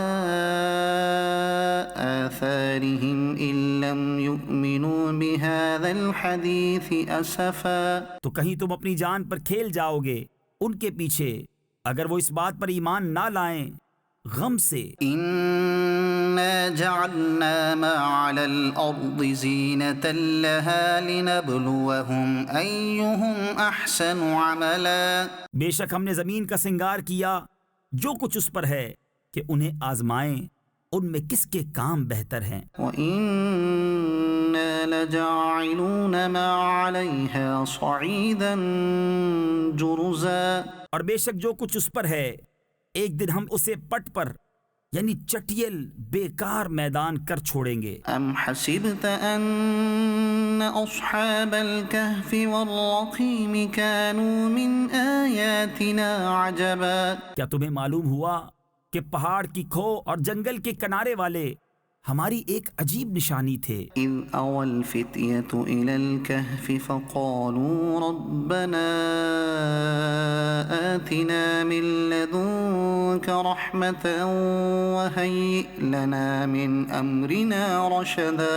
آثارهم إن لم يؤمنوا بهذا الحديث أسفا. تو کہیں تم اپنی جان پر کھیل جاؤ گے ان کے پیچھے اگر وہ اس بات پر ایمان نہ لائیں غم سے. إنا جعلنا ما على الأرض زينة لها لنبلوهم أيهم أحسن عملا. بے شک ہم نے زمین کا سنگار کیا جو کچھ اس پر ہے کہ انہیں آزمائیں ان میں کس کے کام بہتر ہیں. وَإِنَّا لَجَاعِلُونَ مَا عَلَيْهَا صَعِيدًا جُرُزًا. اور بے شک جو کچھ اس پر ہے ایک دن ہم اسے پٹ پر یعنی چٹیل بیکار میدان کر چھوڑیں گے. أَمْ حَسِبْتَ أَنَّ أَصْحَابَ الْكَهْفِ وَالرَّقِيمِ كَانُوا مِنْ آيَاتِنَا عَجَبًا. کیا تمہیں معلوم ہوا کہ پہاڑ کی کھو اور جنگل کے کنارے والے ہماری ایک عجیب نشانی تھے. إِذْ أَوَى الْفِتْيَةُ إِلَى الْكَهْفِ فَقَالُوا رَبَّنَا آتِنَا مِن لَّدُنكَ رَحْمَةً وَهَيِّئْ لَنَا مِنْ أَمْرِنَا رَشَدًا.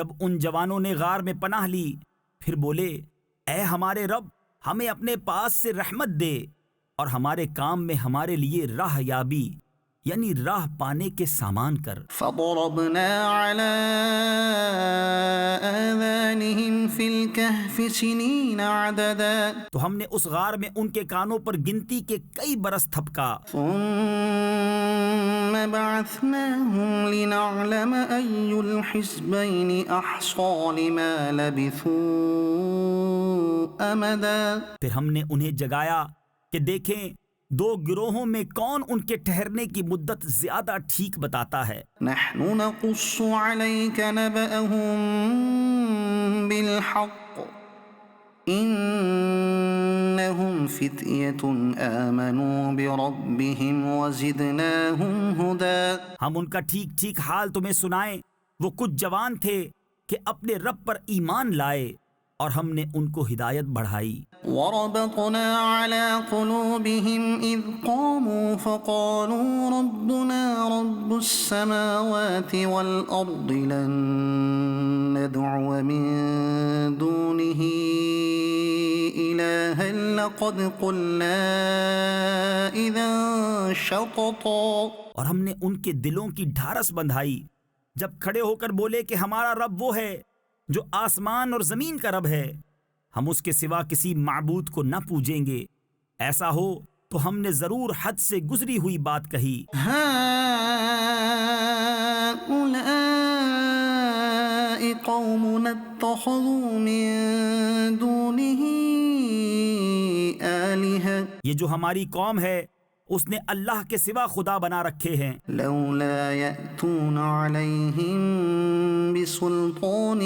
جب ان جوانوں نے غار میں پناہ لی پھر بولے اے ہمارے رب ہمیں اپنے پاس سے رحمت دے اور ہمارے کام میں ہمارے لیے راہ یابی یعنی راہ پانے کے سامان کر. فَضَرَبْنَا عَلَىٰ آذَانِهِمْ فِي الْكَهْفِ سِنِينَ عَدَدًا. تو ہم نے اس غار میں ان کے کانوں پر گنتی کے کئی برس تھپکا. ثُمَّ بَعَثْنَاهُمْ لِنَعْلَمَ أَيُّ الْحِزْبَيْنِ أَحْصَىٰ لِمَا لَبِثُوا أَمَدًا. پھر ہم نے انہیں جگایا کہ دیکھیں دو گروہوں میں کون ان کے ٹھہرنے کی مدت زیادہ ٹھیک بتاتا ہے. نحن نقص عليك نبأهم بالحق إنهم فتية آمنوا بربهم وزدناهم هدى. ہم ان کا ٹھیک ٹھیک حال تمہیں سنائیں. وہ کچھ جوان تھے کہ اپنے رب پر ایمان لائے اور ہم نے ان کو ہدایت بڑھائی. وربطنا على قلوبهم إذ قاموا فقالوا ربنا رب السماوات والأرض لن ندعو من دونه إلها لقد قلنا إذا شططا. اور ہم نے ان کے دلوں کی ڈھارس بندھائی جب کھڑے ہو کر بولے کہ ہمارا رب وہ ہے جو آسمان اور زمین کا رب ہے، ہم اس کے سوا کسی معبود کو نہ پوجیں گے. ایسا ہو تو ہم نے ضرور حد سے گزری ہوئی بات کہی. هؤلاء قومنا اتخذوا من دونه آلهة. یہ جو ہماری قوم ہے اس نے اللہ کے سوا خدا بنا رکھے ہیں. لولا يأتون عليهم بسلطان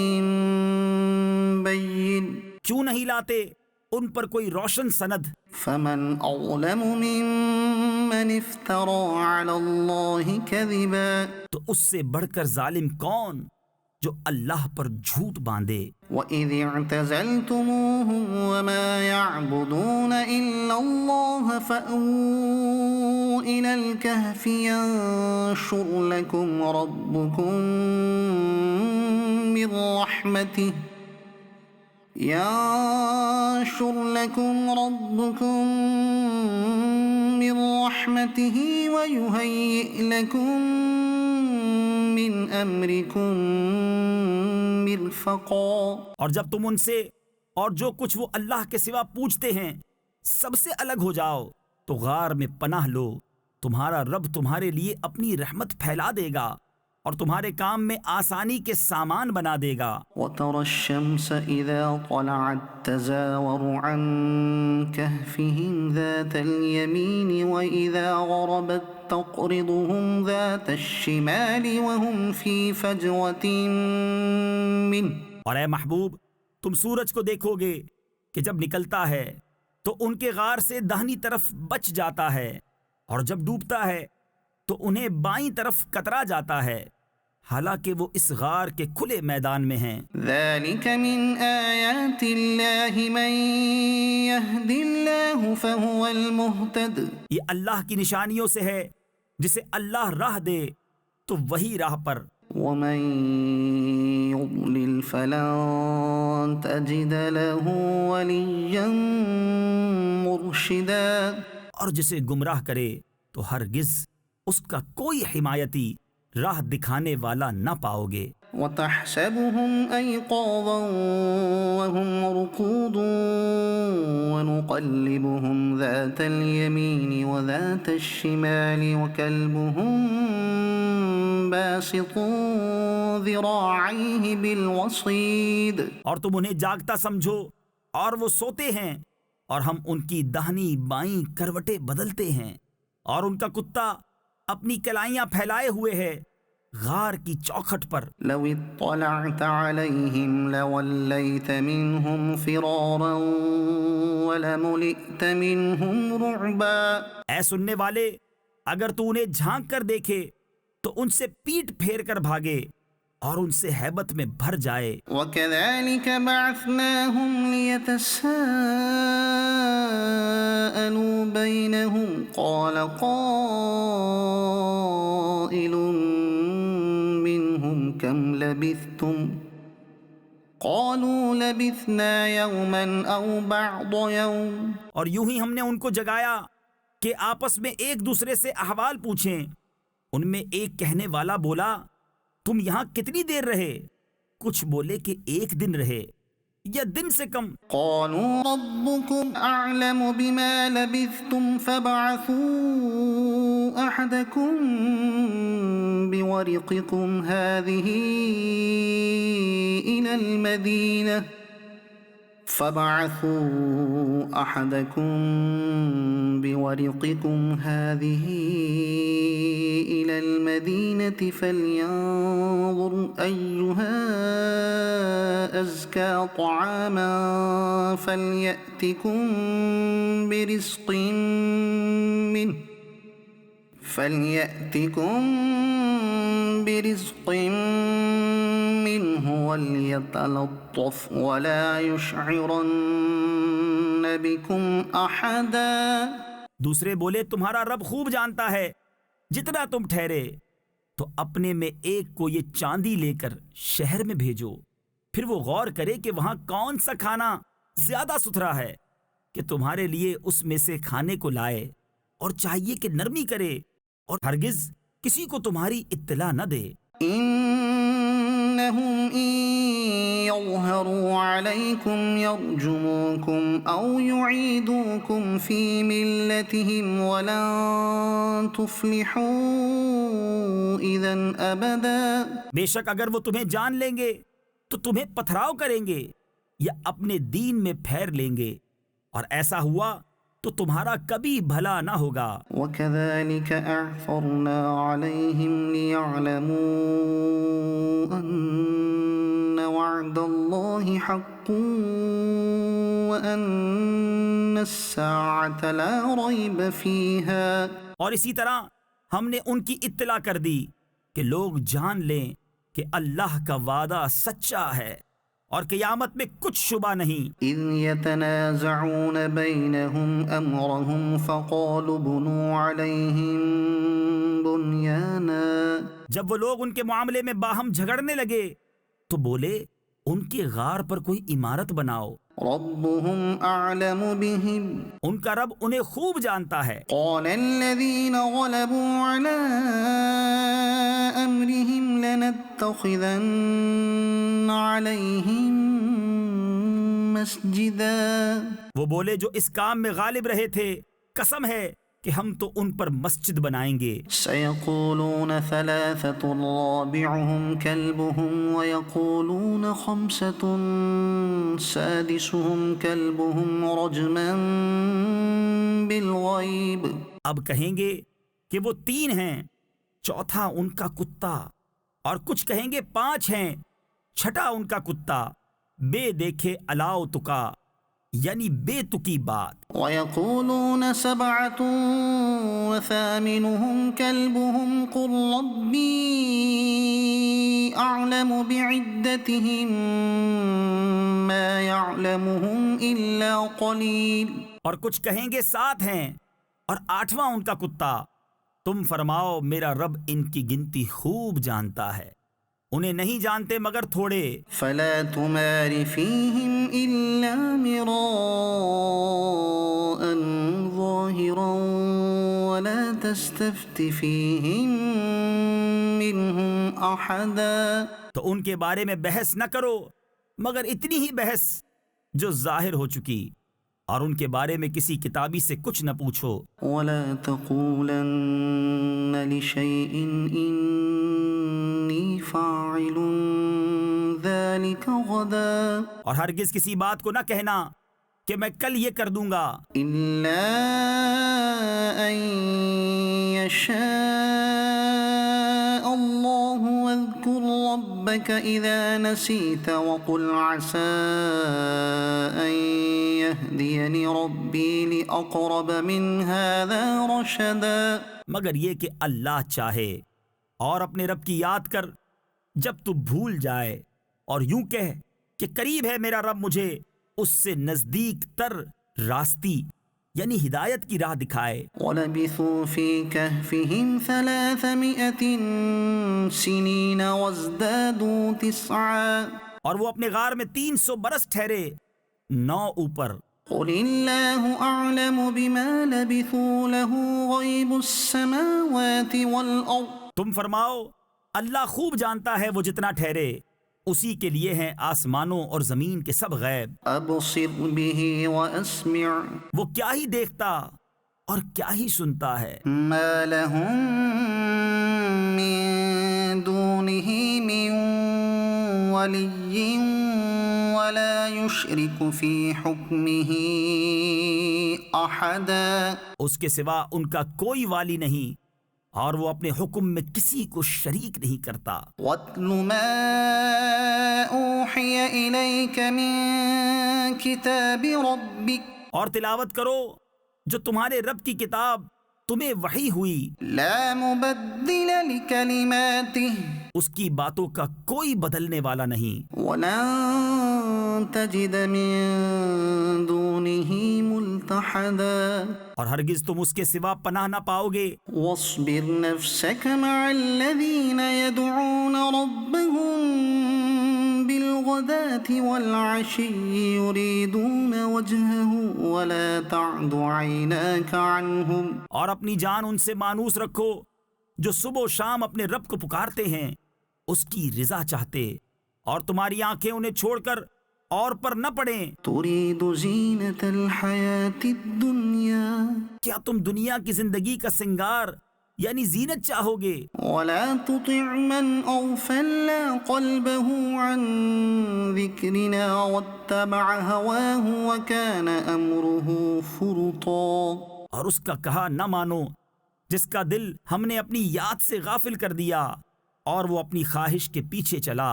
بين. کیوں نہیں لاتے ان پر کوئی روشن سند. فمن أظلم ممن افترى على الله كذبا. تو اس سے بڑھ کر ظالم کون جو اللہ پر جھوٹ باندھے. وَإِذِ اعْتَزَلْتُمُوهُمْ وَمَا يَعْبُدُونَ إِلَّا اللَّهَ فَأْوُوا إِلَى الْكَهْفِ يَنشُرْ لَكُمْ رَبُّكُمْ مِنْ رَحْمَتِهِ وَيُهَيِّئْ لَكُمْ مِنْ أَمْرِكُمْ مِرْفَقًا. اور جب تم ان سے اور جو کچھ وہ اللہ کے سوا پوچھتے ہیں سب سے الگ ہو جاؤ تو غار میں پناہ لو. تمہارا رب تمہارے لیے اپنی رحمت پھیلا دے گا اور تمہارے کام میں آسانی کے سامان بنا دے گا. وَتَرَى الشَّمْسَ إِذَا طَلَعَتْ تَزَاوَرُ عَنْ كَهْفِهِمْ ذَاتَ الْيَمِينِ وَإِذَا غَرَبَتْ تقرضهم ذات الشمال وهم في فجوة منه اور اے محبوب تم سورج کو دیکھو گے کہ جب نکلتا ہے تو ان کے غار سے داہنی طرف بچ جاتا ہے اور جب ڈوبتا ہے تو انہیں بائیں طرف کترا جاتا ہے حالانکہ وہ اس غار کے کھلے میدان میں ہیں۔ ذلك من آیات اللہ من یہد اللہ فہو المہتد، یہ اللہ کی نشانیوں سے ہے، جسے اللہ راہ دے تو وہی راہ پر، ومن يضلل فلن تجد له وليا مرشدا، اور جسے گمراہ کرے تو ہرگز اس کا کوئی حمایتی راہ دکھانے والا نہ پاؤ گے۔ وتحسبهم أيقاظا وهم رقود ونقلبهم ذات اليمين وذات الشمال وكلبهم باسط ذراعيه بالوصيد، اور تم انہیں جاگتا سمجھو اور وہ سوتے ہیں، اور ہم ان کی داہنی بائیں کروٹیں بدلتے ہیں، اور ان کا کتا اپنی کلائیاں پھیلائے ہوئے ہے غار کی چوکھٹ پر۔ لو اطلعت عليهم لوليت منهم فرارا ولملئت منهم رعبا، اے سننے والے اگر تو انہیں جھانک کر دیکھے تو ان سے پیٹ پھیر کر بھاگے اور ان سے ہیبت میں بھر جائے۔ وكذلك بعثناهم ليتساءلوا بينهم قال قائل منهم كم لبثتم قالوا لبثنا يوما أو بعض يوم، اور یوں ہی ہم نے ان کو جگایا کہ آپس میں ایک دوسرے سے احوال پوچھیں۔ ان میں ایک کہنے والا بولا تم یہاں کتنی دیر رہے؟ کچھ بولے کہ ایک دن رہے یا دن سے کم۔ قالوا ربكم أعلم بما لبثتم فابعثوا أحدكم بورقكم هذه إلى المدينة فلينظر أيها أزكى طعاما فليأتكم برزق منه وليتلطف ولا يشعرن بكم أحدا۔ دوسرے بولے تمہارا رب خوب جانتا ہے جتنا تم ٹھہرے، تو اپنے میں ایک کو یہ چاندی لے کر شہر میں بھیجو، پھر وہ غور کرے کہ وہاں کون سا کھانا زیادہ ستھرا ہے کہ تمہارے لیے اس میں سے کھانے کو لائے، اور چاہیے کہ نرمی کرے اور ہرگز کسی کو تمہاری اطلاع نہ دے۔ إنهم إن يظهروا عليكم يرجموكم أو يعيدوكم في ملتهم ولن تفلحوا إذا أبدا۔ بے شک اگر وہ تمہیں جان لیں گے تو تمہیں پتھراؤ کریں گے یا اپنے دین میں پھیر لیں گے، اور ایسا ہوا تو تمہارا کبھی بھلا نہ ہوگا۔ وَكَذَلِكَ أَعْثَرْنَا عَلَيْهِمْ لِيَعْلَمُوا أَنَّ وَعْدَ اللَّهِ حَقٌّ وَأَنَّ السَّاعَةَ لَا رَيْبَ فِيهَا، اور اسی طرح ہم نے ان کی اطلاع کر دی کہ لوگ جان لیں کہ اللہ کا وعدہ سچا ہے اور قیامت میں کچھ شبہ نہیں۔ إِذْ يَتَنَازَعُونَ بَيْنَهُمْ أَمْرَهُمْ فَقَالُوا بُنُوا عَلَيْهِمْ بُنْيَانًا، جب وہ لوگ ان کے معاملے میں باہم جھگڑنے لگے تو بولے ان کے غار پر کوئی عمارت بناؤ، رَبُّهُمْ أَعْلَمُ بِهِمْ، ان کا رب انہیں خوب جانتا ہے۔ قَالَ الَّذِينَ غَلَبُوا عَلَىٰ أَمْرِهِمْ لَنَتَّخِذَنَّ عَلَيْهِمْ مَسْجِدًا، وہ بولے جو اس کام میں غالب رہے تھے قسم ہے کہ ہم تو ان پر مسجد بنائیں گے۔ سَيَقُولُونَ ثَلَاثَةٌ رَابِعُهُمْ كَلْبُهُمْ وَيَقُولُونَ خَمْسَةٌ سَادِسُهُمْ كَلْبُهُمْ رَجْمًا بِالْغَيْبِ، اب کہیں گے کہ وہ 3 ہیں، چوتھا ان کا کتا، اور کچھ کہیں گے 5 ہیں، چھٹا ان کا کتا، بے دیکھے الاؤ تکا، یعنی بے تکی بات۔ وَيَقُولُونَ 7 وَثَامِنُهُمْ كَلْبُهُمْ قُلْ رَبِّي أَعْلَمُ بِعِدَّتِهِم مَّا يَعْلَمُهُمْ إِلَّا قَلِيلٌ۔ اور کچھ کہیں گے 7 ہیں اور 8واں ان کا کتا، تم فرماؤ میرا رب ان کی گنتی خوب جانتا ہے، انہیں نہیں جانتے مگر تھوڑے۔ فَلَا تُمَارِ فِيهِمْ إِلَّا مِرَاءً ظَاهِرًا وَلَا تَسْتَفْتِ فِيهِمْ مِنْهُمْ أَحَدًا۔ تو ان کے بارے میں بحث نہ کرو مگر اتنی ہی بحث جو ظاہر ہو چکی، اور ان کے بارے میں کسی کتابی سے کچھ نہ پوچھو۔ وَلَا تَقُولَنَّ لِشَيْءٍ إِنِّي فَاعِلٌ ذَلِكَ غَدًا، اور ہرگز کسی بات کو نہ کہنا کہ میں کل یہ کر دوں گا، إِلَّا أَن يَشَاءَ اللَّهُ وَاذْكُر رَّبَّكَ إِذَا نَسِيتَ وَقُلْ عَسَىٰ أَن يَهْدِيَنِ رَبِّي لِأَقْرَبَ مِنْ هَٰذَا رَشَدًا۔ مگر یہ کہ اللہ چاہے، اور اپنے رب کی یاد کر جب تو بھول جائے، اور یوں کہہ کہ قریب ہے میرا رب مجھے اس سے نزدیک تر راستی یعنی ہدایت کی راہ دکھائے۔ وَلَبِثُوا فِي كَهْفِهِمْ 300 سِنِينَ وَازْدَادُوا 9۔ اور وہ اپنے غار میں 300 برس ٹھہرے، 9 اوپر۔ قُلِ اللَّهُ أَعْلَمُ بِمَا لَبِثُوا لَهُ غَيْبُ السَّمَاوَاتِ وَالْأَرْضِ۔ تم فرماؤ اللہ خوب جانتا ہے وہ جتنا ٹھہرے، اسی کے لیے ہیں آسمانوں اور زمین کے سب غیب۔ أَبْصِرْ بِهِ وَأَسْمِعْ، وہ کیا ہی دیکھتا اور کیا ہی سنتا ہے۔ مَا لَهُم مِّن دُونِهِ مِن وَلِيٍّ وَلَا يُشْرِكُ فِي حُكْمِهِ أَحَدًا۔ اس کے سوا ان کا کوئی والی نہیں، اور وہ اپنے حکم میں کسی کو شریک نہیں کرتا۔ وَاتْلُ مَا أُوحِيَ إِلَيْكَ مِن كِتَابِ رَبِّكَ، اور تلاوت کرو جو تمہارے رب کی کتاب تمہیں وحی ہوئی، لَا مُبَدِّلَ لِكَلِمَاتِهِ، اس کی باتوں کا کوئی بدلنے والا نہیں۔ وَلَن تَجِدَ مِن دُونِهِ مُلْتَحَدًا، اور ہرگز تم اس کے سوا پناہ نہ پاؤ گے۔ وَاصْبِرْ نَفْسَكَ مَعَ الَّذِينَ يَدْعُونَ رَبَّهُم بِالْغَدَاةِ وَالْعَشِيِّ يُرِيدُونَ وَجْهَهُ وَلَا تَعْدُ عَيْنَاكَ عَنْهُمْ، اور اپنی جان ان سے مانوس رکھو جو صبح و شام اپنے رب کو پکارتے ہیں اس کی رضا چاہتے، اور تمہاری آنکھیں انہیں چھوڑ کر اور پر نہ پڑیں۔ تُرِيدُ زِينَةَ الْحَيَاةِ الدُّنْيَا، کیا تم دنیا کی زندگی کا سنگار یعنی زینت چاہو گے؟ وَلَا تُطِعْ مَنْ أَغْفَلْنَا قَلْبَهُ عَنْ ذِكْرِنَا وَاتَّبَعَ هَوَاهُ وَكَانَ أَمْرُهُ فُرُطًا۔ اور اس کا کہا نہ مانو جس کا دل ہم نے اپنی یاد سے غافل کر دیا، اور وہ اپنی خواہش کے پیچھے چلا،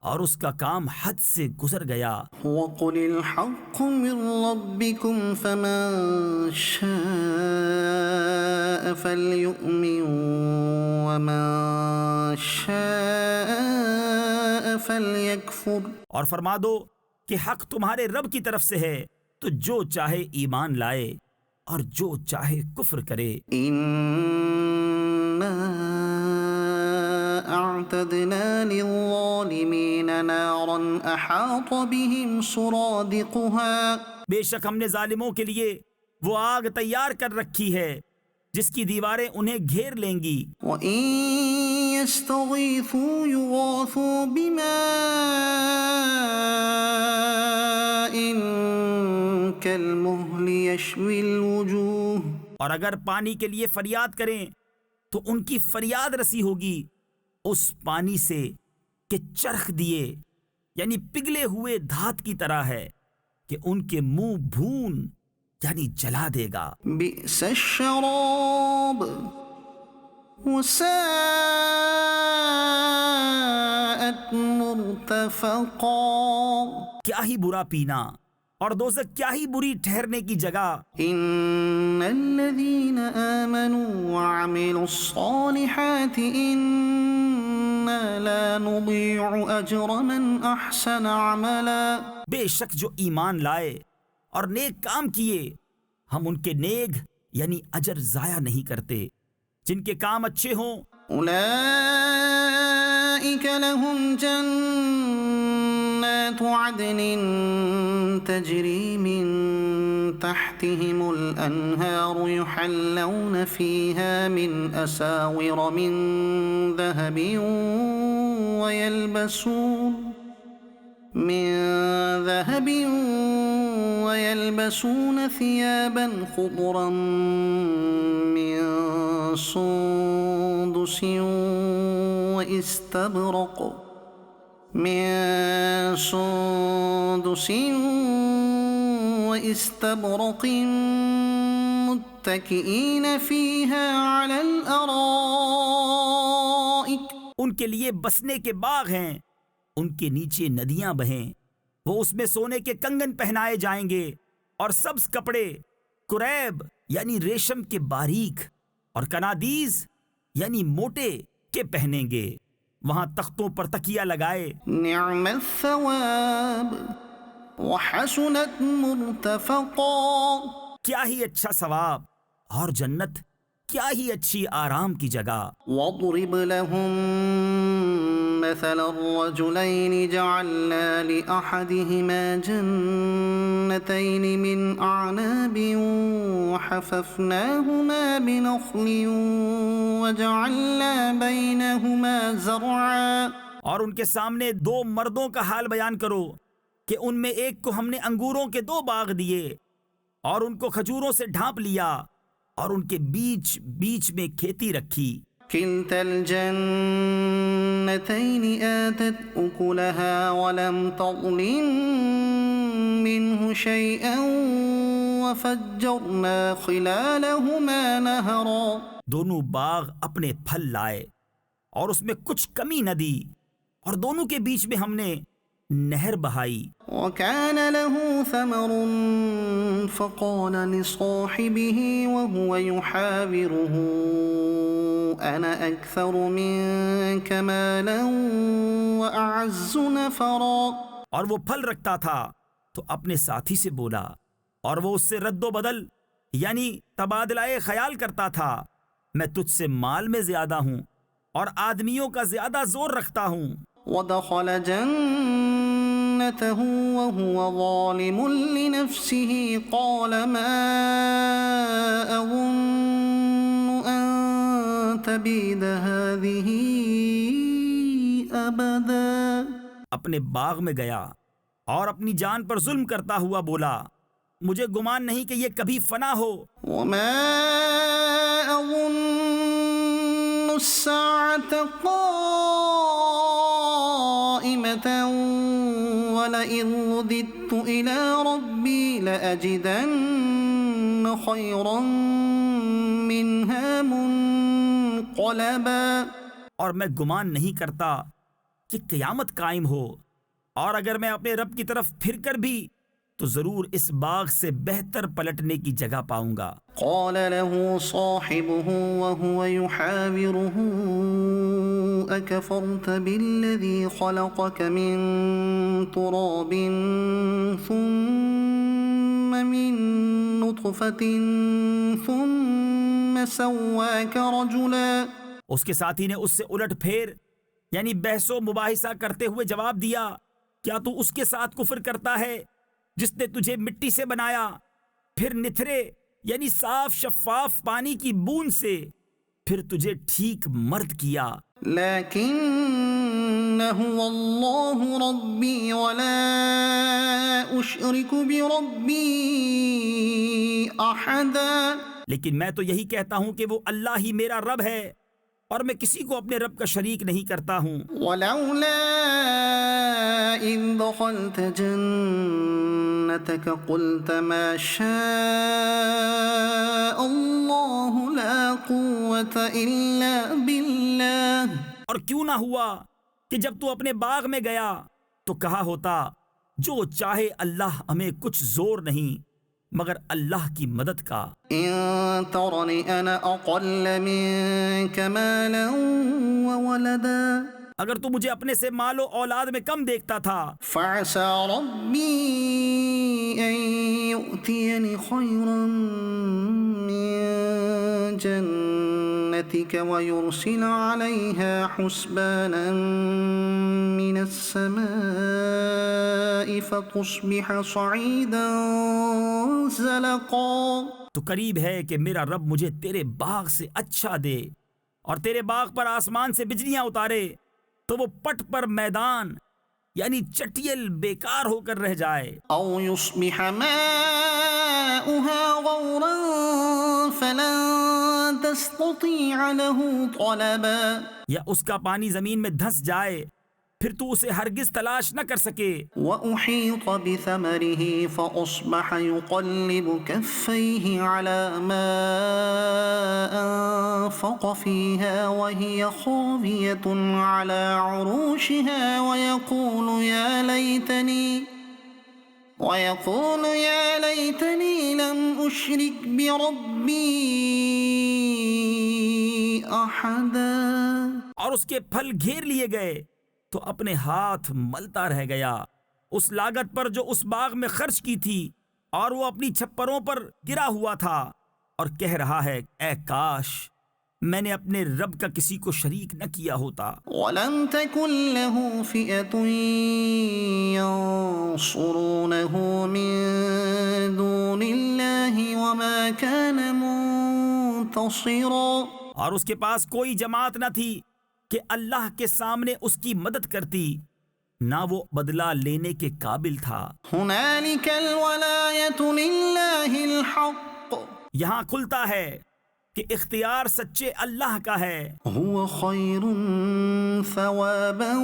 اور اس کا کام حد سے گزر گیا۔ وَقُلِ الْحَقُّ مِنْ رَبِّكُمْ فَمَنْ شَاءَ فَلْيُؤْمِنْ وَمَنْ شَاءَ فَلْيَكْفُرْ۔ اور فرما دو کہ حق تمہارے رب کی طرف سے ہے، تو جو چاہے ایمان لائے اور جو چاہے کفر کرے۔ إِنَّا أَعْتَدْنَا لِلظَّالِمِينَ نَارًا أَحَاطَ بِهِمْ سُرَادِقُهَا، بے شک ہم نے ظالموں کے لیے وہ آگ تیار کر رکھی ہے جس کی دیواریں انہیں گھیر لیں گی۔ وَإِن يَسْتَغِيثُوا يُغَاثُوا بِمَاءٍ كَالْمُهْلِ يَشْوِي الْوُجُوهَ، اور اگر پانی کے لیے فریاد کریں تو ان کی فریاد رسی ہوگی اس پانی سے کہ چرخ دیے یعنی پگھلے ہوئے دھات کی طرح ہے کہ ان کے منہ بھون یعنی جلا دے گا۔ بِئْسَ الشَّرَابُ وساءت مرتفقا. کیا ہی برا پینا اور دوزخ کیا ہی بری ٹھہرنے کی جگہ. ان الذين آمنوا وعملوا الصالحات انا لا نضيع اجر من احسن عملا. بے شک جو ایمان لائے اور نیک کام کیے ہم ان کے نیک یعنی اجر ضائع نہیں کرتے. جن کے کام اچھے ہوں اولئك لهم جنات عدن تجري من تحتهم الأنهار يحلون فيها من أساور من ذهب ويلبسون ثيابا خضرا من سندس واستبرق متكئين فيها على الأرائك. ان کے لیے بسنے کے باغ ہیں، ان کے نیچے ندیاں بہیں، وہ اس میں سونے کے کنگن پہنائے جائیں گے اور سبز کپڑے کریب یعنی ریشم کے باریک اور کنادیز یعنی موٹے کے پہنیں گے. وہاں تختوں پر تکیہ لگائے. نعم الثواب وحسنت مرتفقا. کیا ہی اچھا ثواب اور جنت کیا ہی اچھی آرام کی جگہ. واضرب لهم مثل الرجلين جعلنا لأحدهما جنتين من أعناب وحففناهما بنخل وجعلنا بينهما زرعا. اور ان کے سامنے دو مردوں کا حال بیان کرو کہ ان میں ایک کو ہم نے انگوروں کے 2 باغ دیے اور ان کو کھجوروں سے ڈھانپ لیا اور ان کے بیچ بیچ میں کھیتی رکھی. كلتا الجنتين آتت أكلها ولم تظلم منه شيئا وفجرنا خلالهما نهرا. دونوں باغ اپنے پھل لائے اور اس میں کچھ کمی نہ دی اور دونوں کے بیچ میں ہم نے نہر بہائی. وكان له ثمر فقال لصاحبه وهو يحاوره أنا أكثر منك مالا وأعز نفرا. اور وہ پھل رکھتا تھا تو اپنے ساتھی سے بولا اور وہ اس سے رد و بدل یعنی تبادلہ خیال کرتا تھا میں تجھ سے مال میں زیادہ ہوں اور آدمیوں کا زیادہ زور رکھتا ہوں. ودخل جنته وهو ظالم لنفسه قال ما أظن أن تبيد هذه أبدا. اپنے باغ میں گیا اور اپنی جان پر ظلم کرتا ہوا بولا مجھے گمان نہیں کہ یہ کبھی فنا ہو. وما أظن الساعة قائمة ولئن رددت إلى ربي لأجدن خيرا منها منقلبا. اور میں گمان نہیں کرتا کہ قیامت قائم ہو اور اگر میں اپنے رب کی طرف پھر کر بھی تو ضرور اس باغ سے بہتر پلٹنے کی جگہ پاؤں گا. قال له صاحبه وهو يحاوره أكفرت بالذي خلقك من تراب ثم من نطفة ثم سواك رجلا. اس کے ساتھی نے اس سے الٹ پھیر یعنی بحث و مباحثہ کرتے ہوئے جواب دیا کیا تو اس کے ساتھ کفر کرتا ہے جس نے تجھے مٹی سے بنایا پھر نتھرے یعنی صاف شفاف پانی کی بوند سے پھر تجھے ٹھیک مرد کیا. لكنه والله ربي ولا أشرك بربي أحدا. لیکن میں تو یہی کہتا ہوں کہ وہ اللہ ہی میرا رب ہے اور میں کسی کو اپنے رب کا شریک نہیں کرتا ہوں. ولولا إذ دخلت جنتك قلت ما شاء الله لا قوة قوة إلا بالله. اور کیوں نہ ہوا کہ جب تو اپنے باغ میں گیا تو کہا ہوتا جو چاہے اللہ، ہمیں کچھ زور نہیں مگر اللہ کی مدد کا. إن ترني أنا أقل منك مالا وولدا اگر تو مجھے اپنے سے مال و اولاد میں کم دیکھتا تھا فعسى ربي أن يؤتيني خيرا من جنتك ويرسل عليها حسبانا من السماء فتصبح صعيدا زلقا. تو قریب ہے کہ میرا رب مجھے تیرے باغ سے اچھا دے اور تیرے باغ پر آسمان سے بجلیاں اتارے تو وہ پٹ پر میدان یعنی چٹیل بیکار ہو کر رہ جائے. أو يصبح ماؤها غورا فلن تستطيع له طلبا. یا اس کا پانی زمین میں دھس جائے پھر تو اسے ہرگز تلاش نہ کر سکے. وأحيط بثمره فأصبح يقلب كفيه على ما أنفق فيها وهي خاوية على عروشها ويقول يا ليتني لم أشرك بربي أحدا. اور اس کے پھل گھیر لیے گئے تو اپنے ہاتھ ملتا رہ گیا اس لاگت پر جو اس باغ میں خرچ کی تھی، اور وہ اپنی چھپروں پر گرا ہوا تھا اور کہہ رہا ہے اے کاش میں نے اپنے رب کا کسی کو شریک نہ کیا ہوتا. ولم تكن له فئة ينصرونه من دون الله وما كان منتصرا. اور اس کے پاس کوئی جماعت نہ تھی کہ اللہ کے سامنے اس کی مدد کرتی، نہ وہ بدلہ لینے کے قابل تھا. هنالك الولاية لله الحق. یہاں کھلتا ہے کہ اختیار سچے اللہ کا ہے. هو خير ثوابا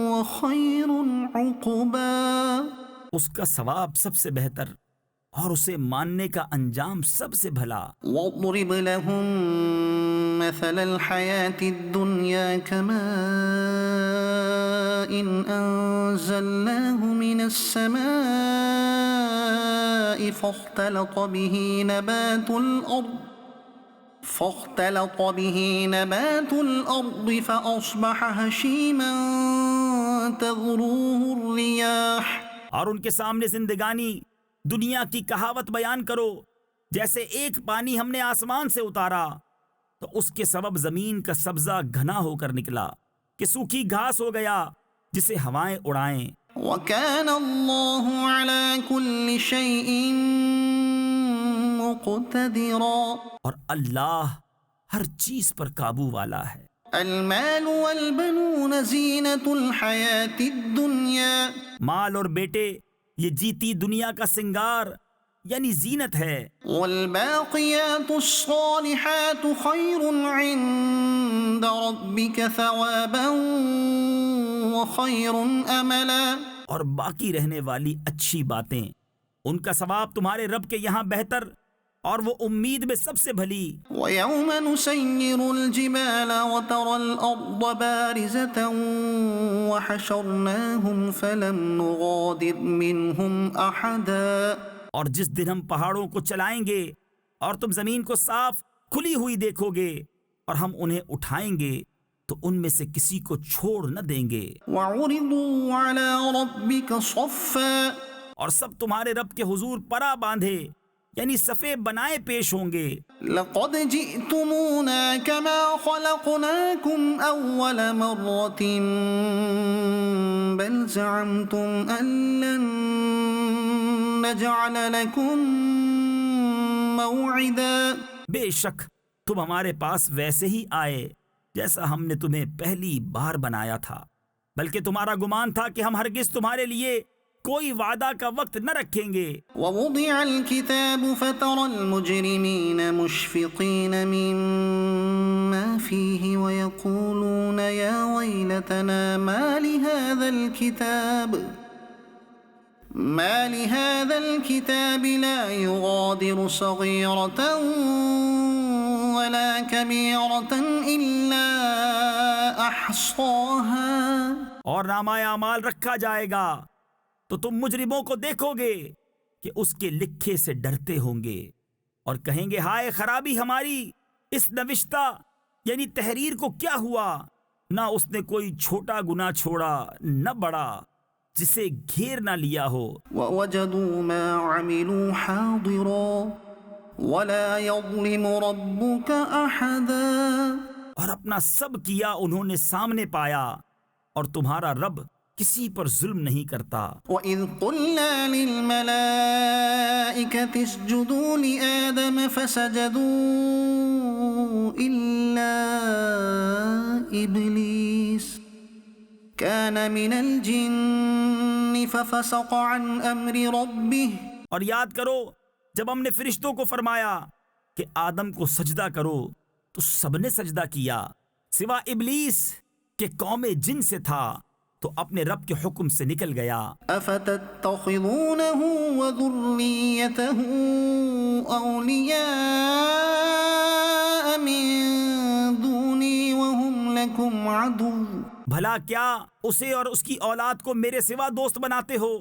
وخير عقبا. اس کا ثواب سب سے بہتر اور اسے ماننے کا انجام سب سے بھلا. واضرب لهم مثل الحياة الدنيا كماء أنزلناه من السماء فاختلط به نبات الأرض فأصبح هشيما تذروه الرياح. اور ان کے سامنے زندگانی دنیا کی کہاوت بیان کرو جیسے ایک پانی ہم نے آسمان سے اتارا تو اس کے سبب زمین کا سبزہ گھنا ہو کر نکلا کہ سوکھی گھاس ہو گیا جسے ہوائیں اڑائیں. وَكَانَ اللَّهُ عَلَى كُلِّ شَيْءٍ مُقْتَدِرًا. اور اللہ ہر چیز پر قابو والا ہے. المال والبنون زینة الحیاة الدنیا. مال اور بیٹے یہ جیتی دنیا کا سنگار یعنی زینت ہے. والباقیات الصالحات خیر عند ربک ثوابا وخیر املا. اور باقی رہنے والی اچھی باتیں ان کا ثواب تمہارے رب کے یہاں بہتر اور وہ امید میں سب سے بھلی. وَيَوْمَ نُسَيِّرُ الْجِبَالَ وَتَرَى الْأَرْضَ بَارِزَةً وَحَشَرْنَاهُمْ فَلَمْ نُغَادِرْ مِنْهُمْ أَحَدًا. اور جس دن ہم پہاڑوں کو چلائیں گے اور تم زمین کو صاف کھلی ہوئی دیکھو گے اور ہم انہیں اٹھائیں گے تو ان میں سے کسی کو چھوڑ نہ دیں گے. وَعُرِضُوا عَلَى رَبِّكَ صَفًّا. اور سب تمہارے رب کے حضور پرا باندھے یعنی صفے بنائے پیش ہوں گے. لَقَدْ جِئْتُمُونَا كَمَا خَلَقْنَاكُمْ أَوَّلَ مَرَّةٍ بَلْ زَعَمْتُمْ أَن لَّن نَّجْعَلَ لَكُم مَّوْعِدًا. بے شک تم ہمارے پاس ویسے ہی آئے جیسا ہم نے تمہیں پہلی بار بنایا تھا، بلکہ تمہارا گمان تھا کہ ہم ہرگز تمہارے لیے کوئی وعدہ کا وقت نہ رکھیں گے. وَوُضِعَ الْكِتَابُ فَتَرَى الْمُجْرِمِينَ مُشْفِقِينَ مِمَّا فِيهِ وَيَقُولُونَ يَا وَيْلَتَنَا مَا لِهَذَا الْكِتَابِ لَا يُغَادِرُ صَغِيرَةً ولا كبيرة إلا أحصاها اور نامہ اعمال رکھا جائے گا تو تم مجرموں کو دیکھو گے کہ اس کے لکھے سے ڈرتے ہوں گے اور کہیں گے ہائے خرابی ہماری، اس نوشتہ یعنی تحریر کو کیا ہوا؟ نہ اس نے کوئی چھوٹا گناہ چھوڑا نہ بڑا جسے گھیر نہ لیا ہو۔ ووجدوا ما عملوا حاضرا ولا يظلم ربك أحدا، اور اپنا سب کیا انہوں نے سامنے پایا اور تمہارا رب کسی پر ظلم نہیں کرتا۔ وَإِذْ قُلْنَا لِلْمَلَائِكَةِ اسْجُدُوا لِآدَمَ فَسَجَدُوا إِلَّا إِبْلِيسَ كَانَ مِنَ الْجِنِّ فَفَسَقَ عَنْ أَمْرِ رَبِّهِ۔ اور یاد کرو جب ہم نے فرشتوں کو فرمایا کہ آدم کو سجدہ کرو تو سب نے سجدہ کیا سوا ابلیس کہ قوم جن سے تھا تو اپنے رب کے حکم سے نکل گیا۔ أَفَتَتَّخِذُونَهُ وَذُرِّيَّتَهُ أَوْلِيَاءَ مِن دُونِي وَهُمْ لَكُمْ عَدُوٌّ۔ بھلا کیا اسے اور اس کی اولاد کو میرے سوا دوست بناتے ہو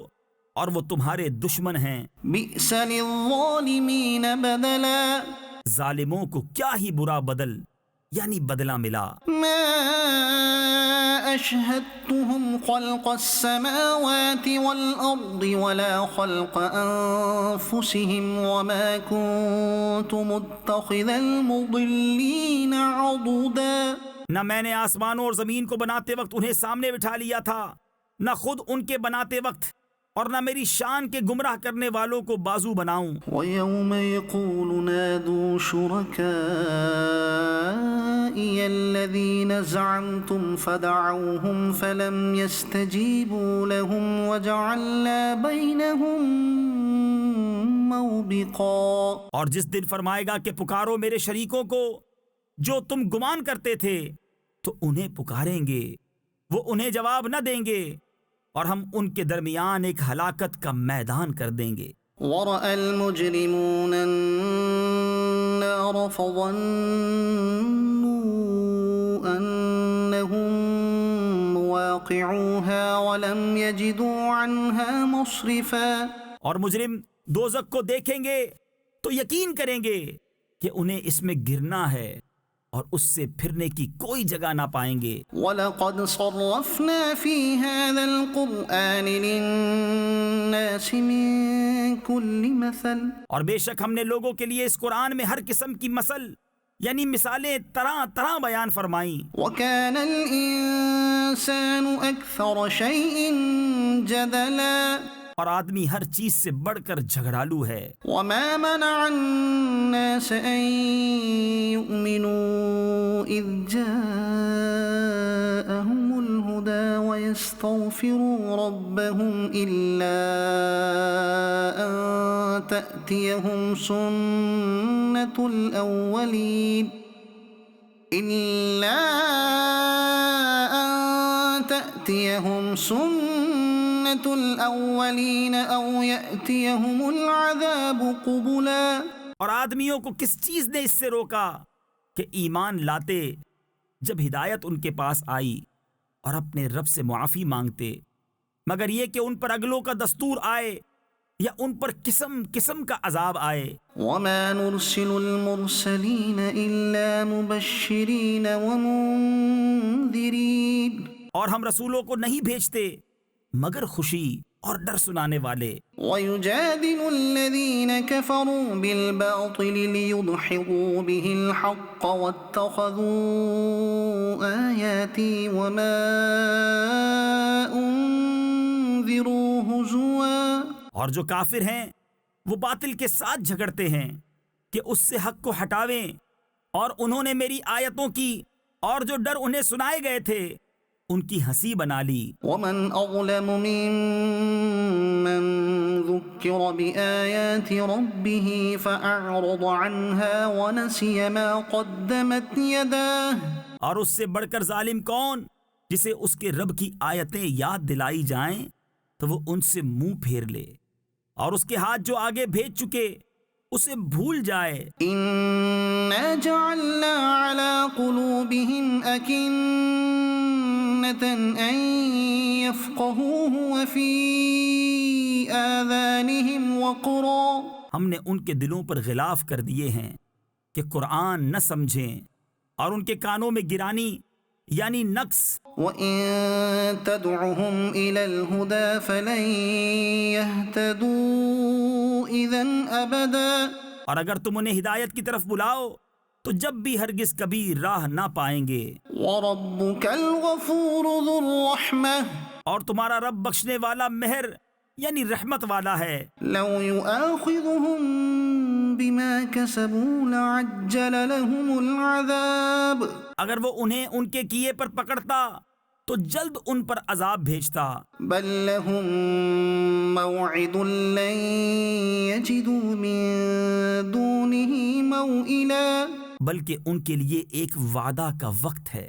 اور وہ تمہارے دشمن ہیں۔ بِئْسَ لِلظَّالِمِينَ بَدَلًا، ظالموں کو کیا ہی برا بدل یعنی بدلہ ملا۔ مَا أَشْهَدتُّهُمْ خَلْقَ السَّمَاوَاتِ وَالْأَرْضِ وَلَا خَلْقَ أَنفُسِهِمْ وَمَا كُنتُ مُتَّخِذَ الْمُضِلِّينَ عَضُدًا۔ نہ میں نے آسمانوں اور زمین کو بناتے وقت انہیں سامنے بٹھا لیا تھا، نہ خود ان کے بناتے وقت، اور نہ میری شان کے گمراہ کرنے والوں کو بازو بناؤں۔ وَيَوْمَ يَقُولُ نَادُوا شُرَكَائِيَ الَّذِينَ زَعَمْتُمْ فَدَعَوْهُمْ فَلَمْ يَسْتَجِيبُوا لَهُمْ وَجَعَلْنَا بَيْنَهُمْ مَوْبِقًا۔ اور جس دن فرمائے گا کہ پکارو میرے شریکوں کو جو تم گمان کرتے تھے تو انہیں پکاریں گے، وہ انہیں جواب نہ دیں گے اور ہم ان کے درمیان ایک ہلاکت کا میدان کر دیں گے۔ وَرَأَى الْمُجْرِمُونَ النَّارَ فَظَنُّوا أَنَّهُمْ مُوَاقِعُوهَا وَلَمْ يَجِدُوا عَنْهَا مَصْرِفًا۔ اور مجرم دوزخ کو دیکھیں گے تو یقین کریں گے کہ انہیں اس میں گرنا ہے اور اس سے پھرنے کی کوئی جگہ نہ پائیں گے۔ وَلَقَدْ صَرَّفْنَا فِي هَذَا الْقُرْآنِ لِلنَّاسِ مِنْ كُلِّ مَثَلٍ، اور بے شک ہم نے لوگوں کے لیے اس قرآن میں ہر قسم کی مثل یعنی مثالیں طرح طرح بیان فرمائیں۔ وَكَانَ الْإِنسَانُ أَكْثَرَ شَيْءٍ جَدَلًا، اور آدمی ہر چیز سے بڑھ کر جھگڑالو ہے۔ وَمَا مَنَعَ النَّاسَ أَن يُؤْمِنُوا إِذْ جَاءَهُمُ الْهُدَى وَيَسْتَغْفِرُوا رَبَّهُمْ إِلَّا أَن تَأْتِيَهُمْ سُنَّةُ الْأَوَّلِينَ أَوْ يَأْتِيَهُمُ الْعَذَابُ قُبُلًا۔ اور آدمیوں کو کس چیز نے اس سے روکا کہ ایمان لاتے جب ہدایت ان کے پاس آئی اور اپنے رب سے معافی مانگتے، مگر یہ کہ ان پر اگلوں کا دستور آئے یا ان پر قسم قسم کا عذاب آئے۔ وَمَا نُرْسِلُ الْمُرْسَلِينَ إِلَّا مُبَشِّرِينَ وَمُنذِرِينَ، اور ہم رسولوں کو نہیں بھیجتے مگر خوشی اور ڈر سنانے والے۔ وَيُجَادِلُ الَّذِينَ كَفَرُوا بِالْبَاطِلِ لِيُدْحِضُوا بِهِ الْحَقَّ وَاتَّخَذُوا آيَاتِي وَمَا أُنذِرُوا هُزُوًا۔ اور جو کافر ہیں وہ باطل کے ساتھ جھگڑتے ہیں کہ اس سے حق کو ہٹاویں، اور انہوں نے میری آیتوں کی اور جو ڈر انہیں سنائے گئے تھے ان کی ہنسی بنا لی۔ وَمَنْ أَظْلَمُ مِمَّنْ ذُكِّرَ بِآيَاتِ رَبِّهِ فَأَعْرَضَ عَنْهَا وَنَسِيَ مَا قَدَّمَتْ يَدَاهُ۔ اور اس سے بڑھ کر ظالم کون جسے اس کے رب کی آیتیں یاد دلائی جائیں تو وہ ان سے منہ پھیر لے، اور اس کے ہاتھ جو آگے بھیج چکے اسے بھول جائے۔ إِنَّ إنا جعلنا على قلوبهم أكنة أن يفقهوه وفي آذانهم وقرا، ہم نے ان کے دلوں پر غلاف کر دیے ہیں کہ قرآن نہ سمجھیں، اور ان کے کانوں میں گرانی یعنی نقص۔ وَإِن تَدْعُهُمْ إِلَى الْهُدَى فَلَن يَهْتَدُوا إِذًا أَبَدًا، اور اگر تم انہیں ہدایت کی طرف بلاؤ تو جب بھی ہرگز کبھی راہ نہ پائیں گے۔ وَرَبُّكَ الْغَفُورُ ذُو الرَّحْمَةِ، اور تمہارا رب بخشنے والا مہر یعنی رحمت والا ہے۔ لَوْ يُؤَاخِذُهُم بِمَا كَسَبُوا لَعَجَّلَ لَهُمُ الْعَذَابَ، اگر وہ انہیں ان کے کیے پر پکڑتا تو جلد ان پر عذاب بھیجتا۔ بل لهم موعد لن يجدوا من دونه موئلا، بلکہ ان کے لیے ایک وعدہ کا وقت ہے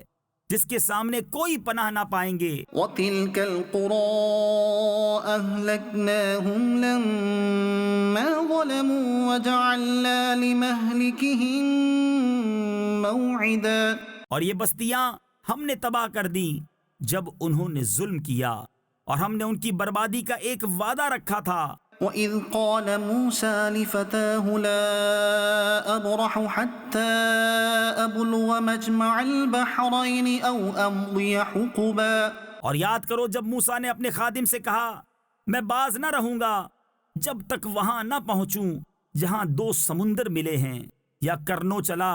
جس کے سامنے کوئی پناہ نہ پائیں گے۔ وتلك القرى أهلكناهم لما ظلموا وجعلنا لمهلكهم موعدا، اور یہ بستیاں ہم نے تباہ کر دیں جب انہوں نے ظلم کیا، اور ہم نے ان کی بربادی کا ایک وعدہ رکھا تھا۔ وَإِذْ قَالَ مُوسَى لِفَتَاهُ لَا أَبْرَحُ حَتَّى أَبْلُغَ مَجْمَعَ الْبَحْرَيْنِ أَوْ أَمْضِيَ حُقُبًا، اور یاد کرو جب موسیٰ نے اپنے خادم سے کہا میں باز نہ رہوں گا جب تک وہاں نہ پہنچوں جہاں دو سمندر ملے ہیں، یا کرنوں چلا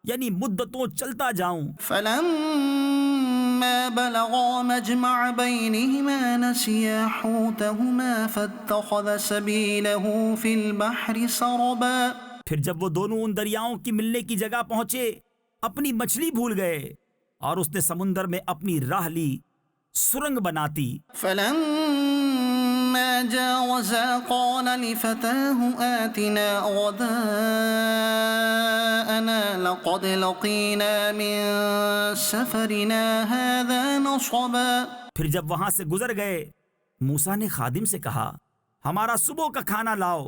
یعنی مدتوں چلتا جاؤں۔ فَلَمَّا بَلَغَا مَجْمَعَ بَيْنِهِمَا نَسِيَا حُوتَهُمَا فَاتَّخَذَ سَبِيلَهُ فِي الْبَحْرِ سَرَبًا، پھر جب وہ دونوں ان دریاؤں کی ملنے کی جگہ پہنچے اپنی مچھلی بھول گئے، اور اس نے سمندر میں اپنی راہ لی سرنگ بناتی۔ فَلَمَّا جَاوَزَا قَالَ لِفَتَاهُ آتِنَا غَدَاءَنَا لَقَدْ لَقِينَا مِن سَفَرِنَا هَذَا نَصَبًا، پھر جب وہاں سے گزر گئے موسیٰ نے خادم سے کہا ہمارا صبح کا کھانا لاؤ،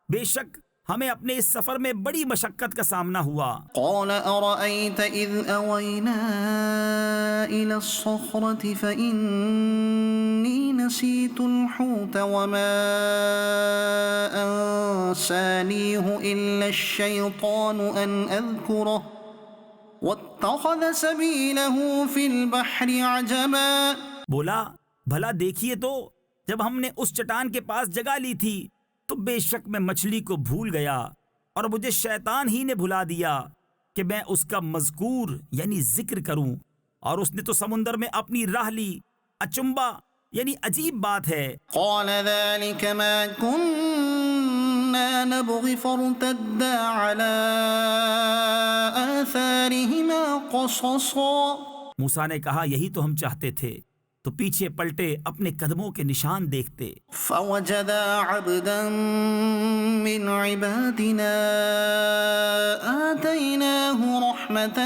بے شک ہمیں اپنے اس سفر میں بڑی مشقت کا سامنا ہوا۔ قال أرأيت إذ أوينا إلى الصخرة فإني نسيت الحوت وما أنسانيه إلا الشيطان أن أذكره واتخذ سبيله في البحر عجبا، بولا بھلا دیکھیے تو جب ہم نے اس چٹان کے پاس جگہ لی تھی تو بے شک میں مچھلی کو بھول گیا، اور مجھے شیطان ہی نے بھلا دیا کہ میں اس کا مذکور یعنی ذکر کروں، اور اس نے تو سمندر میں اپنی راہ لی۔ اچنبا یعنی عجیب بات ہے۔ قال ذلك ما كنا نبغي فارتدا على آثارهما قصصا، موسیٰ نے کہا یہی تو ہم چاہتے تھے، تو پیچھے پلٹے اپنے قدموں کے نشان دیکھتے۔ فوجدا عبدا من عبادنا آتيناه رحمة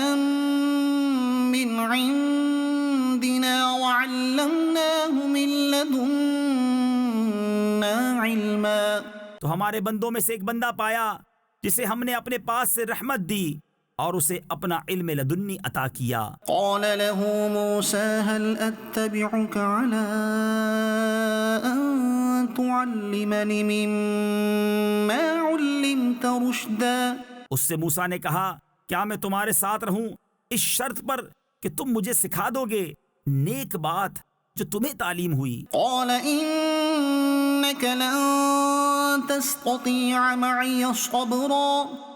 من عندنا وعلمناه من لدنا علما، تو ہمارے بندوں میں سے ایک بندہ پایا جسے ہم نے اپنے پاس سے رحمت دی اور اسے اپنا علم لدنی عطا کیا۔ قال له موسى هل أتبعك على أن تعلمني مما علمت رشدا، اس سے موسیٰ نے کہا کیا میں تمہارے ساتھ رہوں اس شرط پر کہ تم مجھے سکھا دو گے نیک بات جو تمہیں تعلیم ہوئی۔ قال إنك لن تستطيع معي صبرا،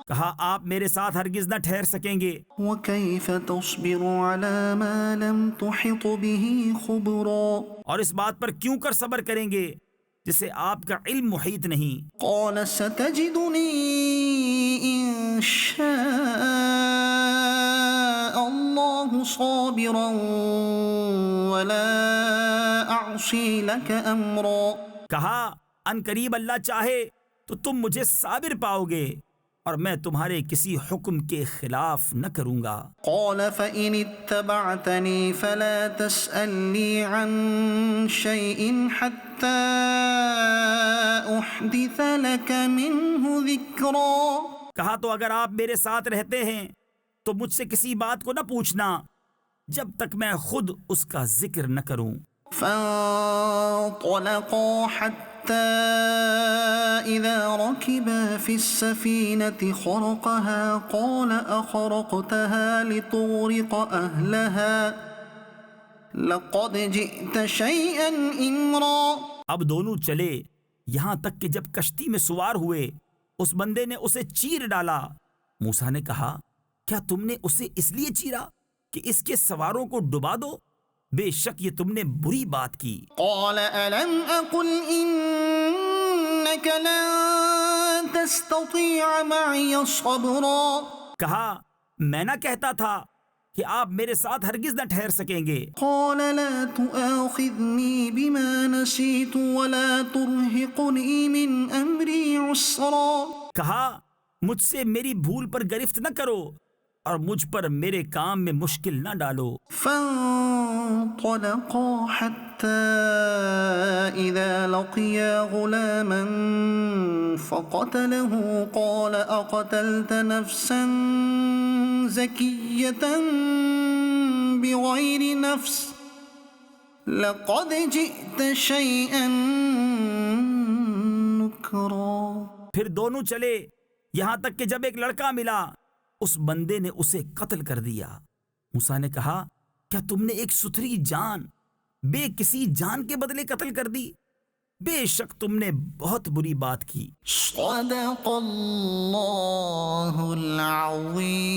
کہا آپ میرے ساتھ ہرگز نہ ٹھہر سکیں گے۔ وكيف تصبر على ما لم تحط به خبرا، اور اس بات پر کیوں کر صبر کریں گے جسے آپ کا علم محیط نہیں۔ قال ستجدني إن شاء الله صابرا ولا أعصي لك أمرا، کہا ان قریب اللہ چاہے تو تم مجھے صابر پاؤ گے اور میں تمہارے کسی حکم کے خلاف نہ کروں گا۔ قال فإن اتبعتني فلا تسألني عن شيء حتى أحدث لك منه ذكرا، کہا تو اگر آپ میرے ساتھ رہتے ہیں تو مجھ سے کسی بات کو نہ پوچھنا جب تک میں خود اس کا ذکر نہ کروں۔ فانطلقا حتى إذا ركبا في السفينة خرقها قال أخرقتها لتغرق أهلها لقد جئت شيئا إمرا۔ اب دونوں چلے یہاں تک کہ جب کشتی میں سوار ہوئے اس بندے نے اسے چیر ڈالا۔ موسیٰ نے کہا کیا تم نے اسے اس لیے چیرا کہ اس کے سواروں کو ڈبا دو؟ بے شک یہ تم نے بری بات کی۔ قال ألم أقل إنك لن تستطيع معي صبرا۔ کہا میں نہ کہتا تھا کہ آپ میرے ساتھ ہرگز نہ ٹھہر سکیں گے۔ قال لا تؤاخذني بما نسيت ولا ترهقني من أمري عسرا۔ کہا مجھ سے میری بھول پر گرفت نہ کرو اور مجھ پر میرے کام میں مشکل نہ ڈالو۔ فانطلقا حتى إذا لقيا غلاما فقتله قال أقتلت نفسا زكية بغير نفس لقد جئت شيئا نكرا۔ پھر دونوں چلے یہاں تک کہ جب ایک لڑکا ملا اس بندے نے اسے قتل کر دیا۔ موسیٰ نے کہا کیا تم نے ایک ستھری جان بے کسی جان کے بدلے قتل کر دی؟ بے شک تم نے بہت بری بات کی۔ صدق اللہ العظیم۔